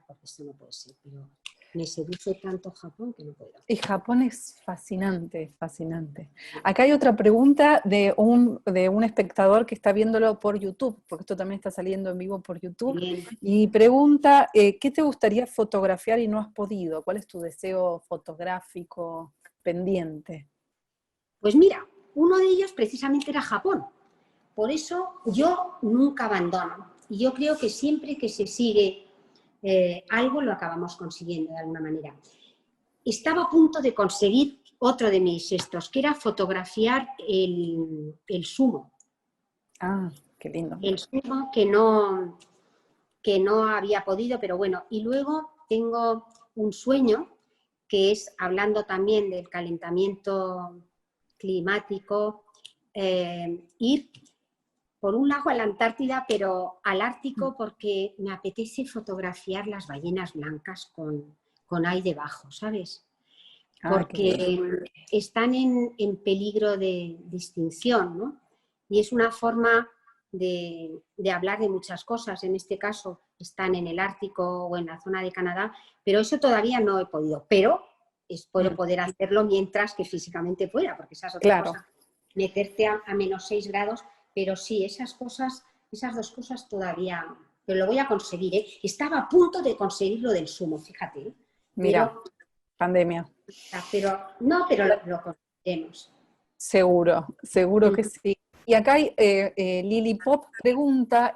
porque esto no puede ser, pero me seduce tanto Japón que no puedo. Y Japón es fascinante, fascinante. Acá hay otra pregunta de un espectador que está viéndolo por YouTube, porque esto también está saliendo en vivo por YouTube, Bien. y pregunta, ¿qué te gustaría fotografiar y no has podido? ¿Cuál es tu deseo fotográfico pendiente? Pues mira, uno de ellos precisamente era Japón. Por eso yo nunca abandono. Y yo creo que siempre que se sigue algo lo acabamos consiguiendo de alguna manera. Estaba a punto de conseguir otro de mis gestos, que era fotografiar el sumo. Ah, qué lindo. El sumo que no había podido, pero bueno. Y luego tengo un sueño que es, hablando también del calentamiento climático, ir por un lado a la Antártida, pero al Ártico porque me apetece fotografiar las ballenas blancas con ahí debajo, ¿sabes? Porque están en peligro de extinción, ¿no? Y es una forma de hablar de muchas cosas. En este caso están en el Ártico o en la zona de Canadá, pero eso todavía no he podido. Pero espero poder hacerlo mientras que físicamente pueda, porque esa es otra cosa. Meterte a -6 grados, pero sí, esas dos cosas todavía, pero lo voy a conseguir, ¿eh? Estaba a punto de conseguir lo del sumo, fíjate, ¿eh? Mira, pandemia. Pero lo conseguiremos. Seguro que sí. Y acá hay, Lili Pop pregunta,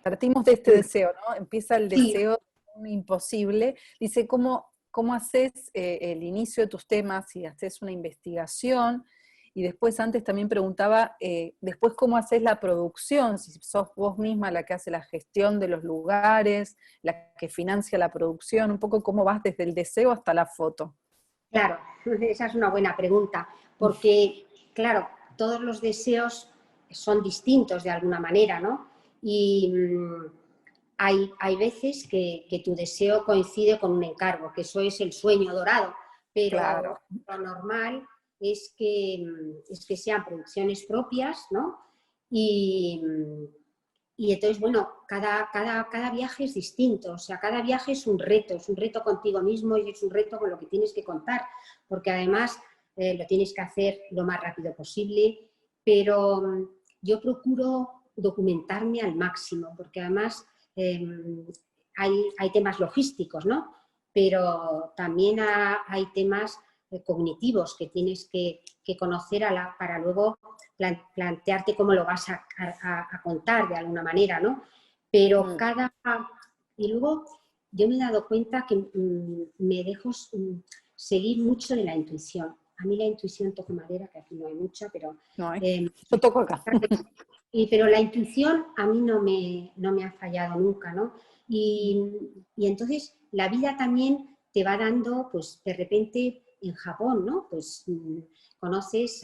partimos de este deseo, ¿no? Empieza el deseo imposible. Dice, ¿cómo haces el inicio de tus temas si haces una investigación? Y después antes también preguntaba, después cómo haces la producción, si sos vos misma la que hace la gestión de los lugares, la que financia la producción, un poco cómo vas desde el deseo hasta la foto. Claro, esa es una buena pregunta, porque, claro, todos los deseos son distintos de alguna manera, ¿no? Y hay veces que tu deseo coincide con un encargo, que eso es el sueño dorado, pero Claro, lo normal es que sean producciones propias, ¿no? Y, y entonces, bueno, cada viaje es distinto, o sea, cada viaje es un reto contigo mismo y es un reto con lo que tienes que contar, porque además lo tienes que hacer lo más rápido posible, pero yo procuro documentarme al máximo, porque además hay temas logísticos, ¿no? Pero también hay temas cognitivos que tienes que conocer para luego plantearte cómo lo vas a contar de alguna manera, ¿no? Pero y luego yo me he dado cuenta que me dejo seguir mucho de la intuición. A mí la intuición, toco madera, que aquí no hay mucha, pero... no hay. Yo toco acá. pero la intuición a mí no me ha fallado nunca, ¿no? Y entonces la vida también te va dando, pues de repente en Japón, ¿no? Pues conoces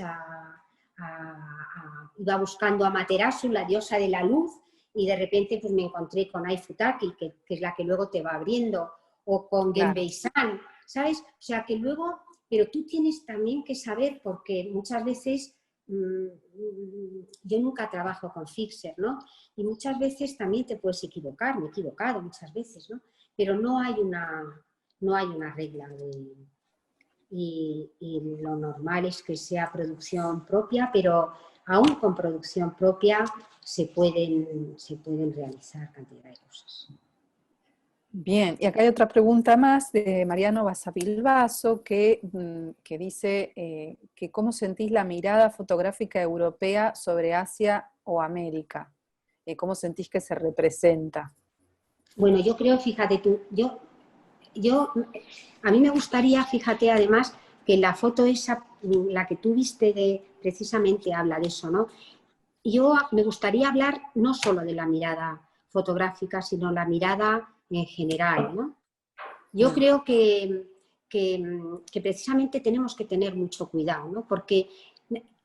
iba buscando a Materasu, la diosa de la luz, y de repente pues me encontré con Ai Futaki, que es la que luego te va abriendo, o con Claro. Genbei-san, ¿sabes? O sea que luego, pero tú tienes también que saber, porque muchas veces yo nunca trabajo con fixer, ¿no? Y muchas veces también te puedes equivocar, me he equivocado muchas veces, ¿no? Pero no hay una regla y lo normal es que sea producción propia, pero aún con producción propia se pueden realizar cantidad de cosas. Bien, y acá hay otra pregunta más de Mariano Basavilbaso que dice que cómo sentís la mirada fotográfica europea sobre Asia o América, cómo sentís que se representa. Bueno, yo creo, fíjate tú, a mí me gustaría, fíjate además, que la foto esa, la que tú viste precisamente habla de eso, ¿no? Yo me gustaría hablar no solo de la mirada fotográfica, sino la mirada en general, ¿no? Yo creo que precisamente tenemos que tener mucho cuidado, ¿no? Porque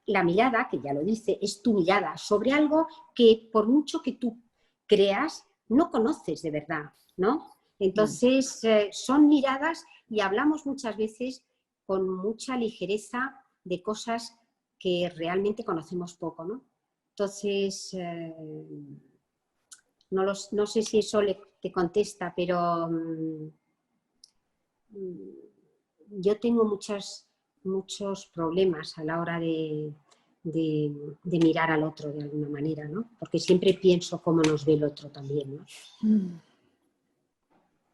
la mirada, que ya lo dice, es tu mirada sobre algo que por mucho que tú creas, no conoces de verdad, ¿no? Entonces, son miradas y hablamos muchas veces con mucha ligereza de cosas que realmente conocemos poco, ¿no? Entonces, no sé si eso te contesta, pero yo tengo muchos problemas a la hora de mirar al otro de alguna manera, ¿no? Porque siempre pienso cómo nos ve el otro también, ¿no?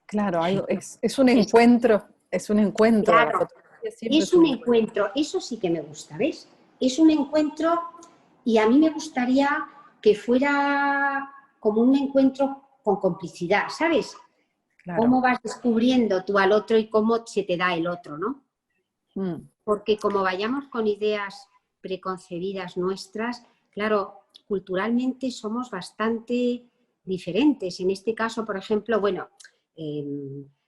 Claro, es un encuentro, Claro, la fotografía siempre es un encuentro, eso sí que me gusta, ¿ves? Es un encuentro y a mí me gustaría que fuera como un encuentro con complicidad, ¿sabes? Claro. Cómo vas descubriendo tú al otro y cómo se te da el otro, ¿no? Porque como vayamos con ideas preconcebidas nuestras, claro, culturalmente somos bastante diferentes. En este caso, por ejemplo, bueno,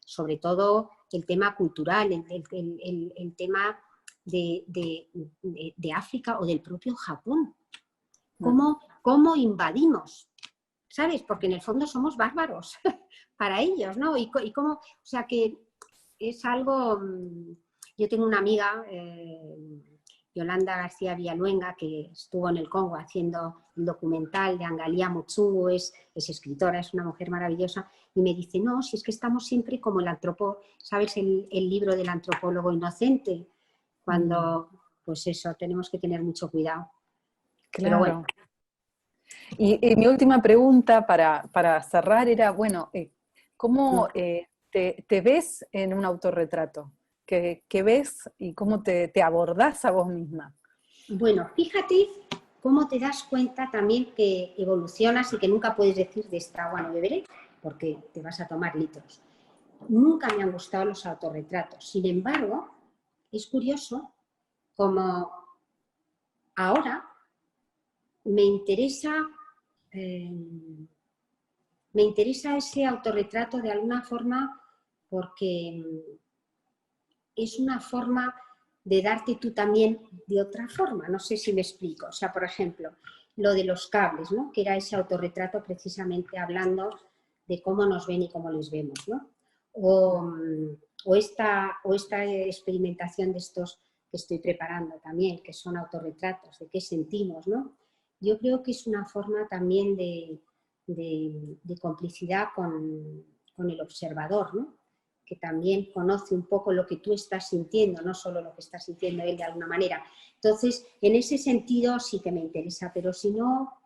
sobre todo el tema cultural, el tema de África o del propio Japón. ¿Cómo invadimos? ¿Sabes? Porque en el fondo somos bárbaros para ellos, ¿no? Y cómo, o sea que es algo... Yo tengo una amiga, Yolanda García Villaluenga, que estuvo en el Congo haciendo el documental de Angalia Mutsungu, es escritora, es una mujer maravillosa, y me dice, no, si es que estamos siempre como el antropólogo, ¿sabes? El libro del antropólogo inocente, cuando, pues eso, tenemos que tener mucho cuidado. Claro. Pero bueno. Y mi última pregunta para cerrar era, bueno, ¿cómo te ves en un autorretrato? ¿Qué ves y cómo te abordás a vos misma? Bueno, fíjate cómo te das cuenta también que evolucionas y que nunca puedes decir de esta agua no beberé, porque te vas a tomar litros. Nunca me han gustado los autorretratos. Sin embargo, es curioso como ahora me interesa ese autorretrato de alguna forma porque es una forma de darte tú también de otra forma. No sé si me explico. O sea, por ejemplo, lo de los cables, ¿no? Que era ese autorretrato precisamente hablando de cómo nos ven y cómo les vemos, ¿no? O esta experimentación de estos que estoy preparando también, que son autorretratos, de qué sentimos, ¿no? Yo creo que es una forma también de complicidad con el observador, ¿no? Que también conoce un poco lo que tú estás sintiendo, no solo lo que está sintiendo él de alguna manera. Entonces, en ese sentido sí que me interesa, pero si no,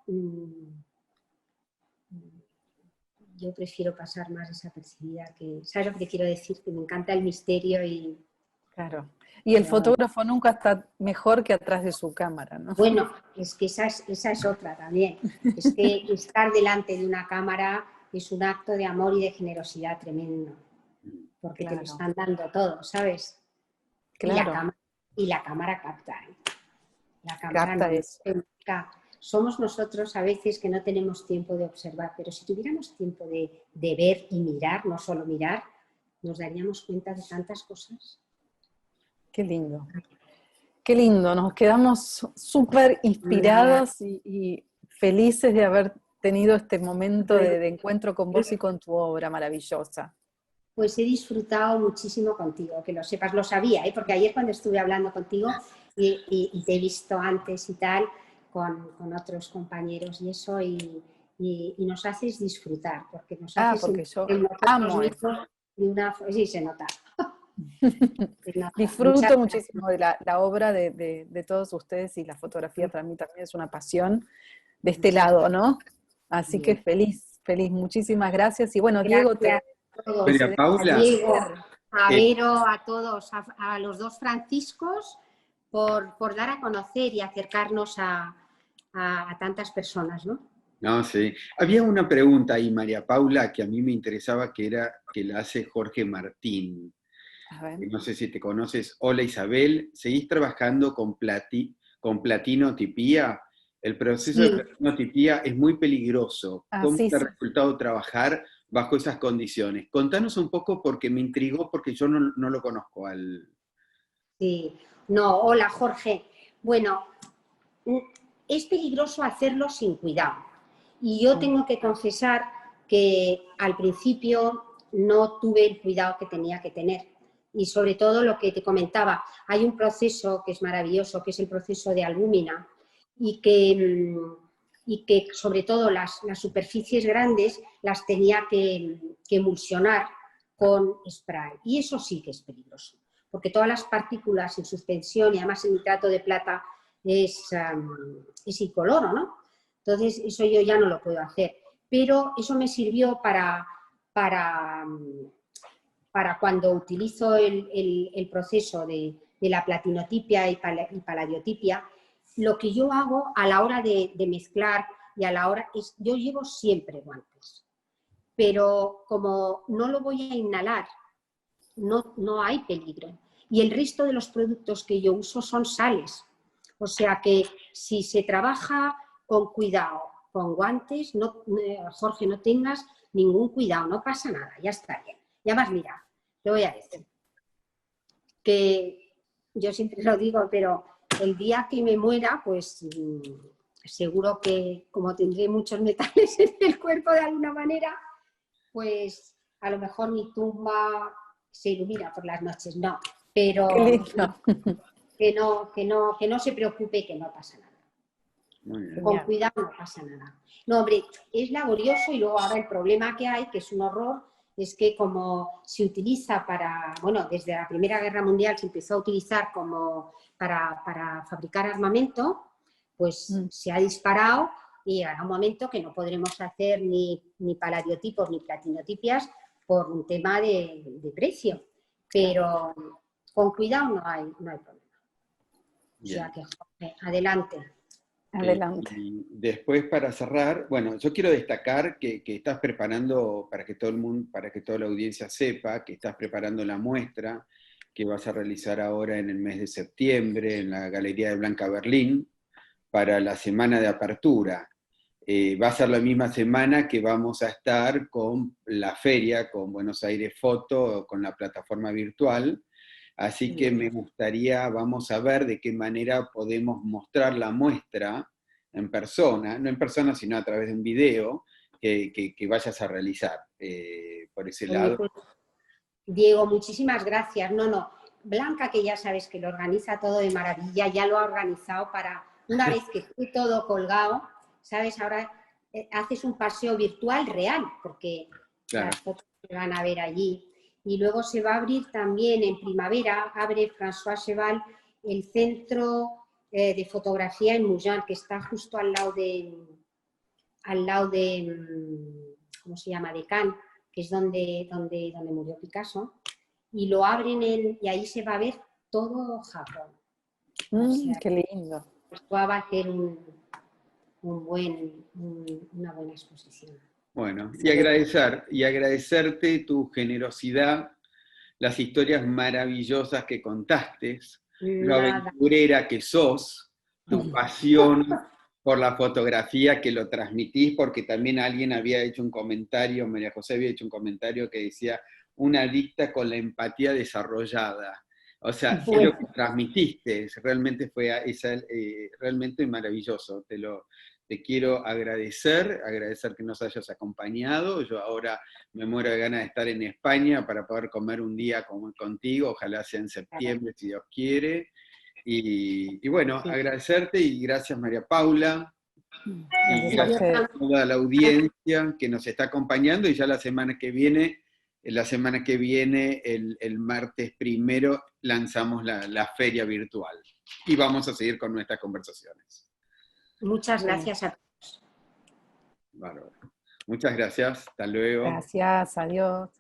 yo prefiero pasar más desapercibida. ¿Sabes lo que te quiero decir? Que me encanta el misterio y... Claro. Y el fotógrafo nunca está mejor que atrás de su cámara, ¿no? Bueno, es que esa es otra también. Es que estar delante de una cámara es un acto de amor y de generosidad tremendo. Porque te lo están dando todo, ¿sabes? Claro. Y la cámara capta. La cámara Capta eso. Somos nosotros a veces que no tenemos tiempo de observar, pero si tuviéramos tiempo de ver y mirar, no solo mirar, nos daríamos cuenta de tantas cosas. Qué lindo. Qué lindo, nos quedamos súper inspirados y felices de haber tenido este momento de encuentro con vos y con tu obra maravillosa. Pues he disfrutado muchísimo contigo, que lo sepas, lo sabía, porque ayer cuando estuve hablando contigo y te he visto antes y tal, con otros compañeros y eso, y nos haces disfrutar, porque nos haces porque yo amo mismos de una... Sí, se nota. Disfruto muchísimo de la obra de todos ustedes y la fotografía para mí también es una pasión de este lado, ¿no? Así que feliz, muchísimas gracias. Y bueno, gracias Diego, a todos, María Paula, a Diego, a Vero, a todos, a los dos Franciscos, por dar a conocer y acercarnos a tantas personas, ¿no? No, sí. Había una pregunta ahí, María Paula, que a mí me interesaba, que la hace Jorge Martín. No sé si te conoces. Hola Isabel, ¿seguís trabajando con platinotipía? El proceso de platinotipía es muy peligroso. ¿Cómo te ha resultado trabajar bajo esas condiciones? Contanos un poco porque me intrigó, porque yo no lo conozco al... Sí, no, hola Jorge. Bueno, es peligroso hacerlo sin cuidado. Y yo tengo que confesar que al principio no tuve el cuidado que tenía que tener. Y sobre todo lo que te comentaba, hay un proceso que es maravilloso, que es el proceso de albúmina, y que sobre todo las superficies grandes las tenía que emulsionar con spray. Y eso sí que es peligroso, porque todas las partículas en suspensión, y además el nitrato de plata es incoloro, ¿no? Entonces eso yo ya no lo puedo hacer. Pero eso me sirvió para cuando utilizo el proceso de la platinotipia y paladiotipia. Lo que yo hago a la hora de mezclar y a la hora es, yo llevo siempre guantes, pero como no lo voy a inhalar, no hay peligro. Y el resto de los productos que yo uso son sales. O sea que si se trabaja con cuidado, con guantes, Jorge, no tengas ningún cuidado, no pasa nada, ya está bien. Ya vas, mira, te voy a decir que yo siempre lo digo, pero el día que me muera, pues seguro que como tendré muchos metales en el cuerpo de alguna manera, pues a lo mejor mi tumba se ilumina por las noches, no, pero que no se preocupe, que no pasa nada. Con cuidado no pasa nada. No, hombre, es laborioso y luego ahora el problema que hay, que es un horror, es que como se utiliza desde la Primera Guerra Mundial se empezó a utilizar como para fabricar armamento, pues se ha disparado y llegará un momento que no podremos hacer ni paladiotipos ni platinotipias por un tema de precio. Pero con cuidado no hay problema. O sea que, adelante. Adelante. Y después, para cerrar, bueno, yo quiero destacar que estás preparando, para que todo el mundo, para que toda la audiencia sepa, que estás preparando la muestra que vas a realizar ahora en el mes de septiembre en la Galería de Blanca Berlín, para la semana de apertura. Va a ser la misma semana que vamos a estar con la feria, con Buenos Aires Foto, con la plataforma virtual, así que me gustaría, vamos a ver de qué manera podemos mostrar la muestra en persona, no en persona, sino a través de un video que vayas a realizar por ese lado. Diego, muchísimas gracias. No, Blanca, que ya sabes que lo organiza todo de maravilla, ya lo ha organizado para, una vez que esté todo colgado, ¿sabes? Ahora haces un paseo virtual real, porque Claro. las fotos se van a ver allí. Y luego se va a abrir también en primavera, abre François Cheval el centro de fotografía en Mougins, que está justo al lado de ¿cómo se llama?, de Cannes, que es donde murió Picasso, y lo abren y ahí se va a ver todo Japón. O sea, qué lindo. va a ser una buena exposición. Bueno, y agradecerte tu generosidad, las historias maravillosas que contaste, lo aventurera que sos, tu pasión por la fotografía que lo transmitís, porque también alguien había hecho un comentario, María José había hecho un comentario que decía, una adicta con la empatía desarrollada. O sea, es lo que transmitiste, realmente fue realmente maravilloso. Te quiero agradecer que nos hayas acompañado. Yo ahora me muero de ganas de estar en España para poder comer un día contigo, ojalá sea en septiembre, si Dios quiere. Y bueno, sí, agradecerte y gracias María Paula. Y gracias a toda la audiencia que nos está acompañando, y ya la semana que viene, el martes 1, lanzamos la feria virtual. Y vamos a seguir con nuestras conversaciones. Muchas gracias a todos. Bárbaro. Muchas gracias, hasta luego. Gracias, adiós.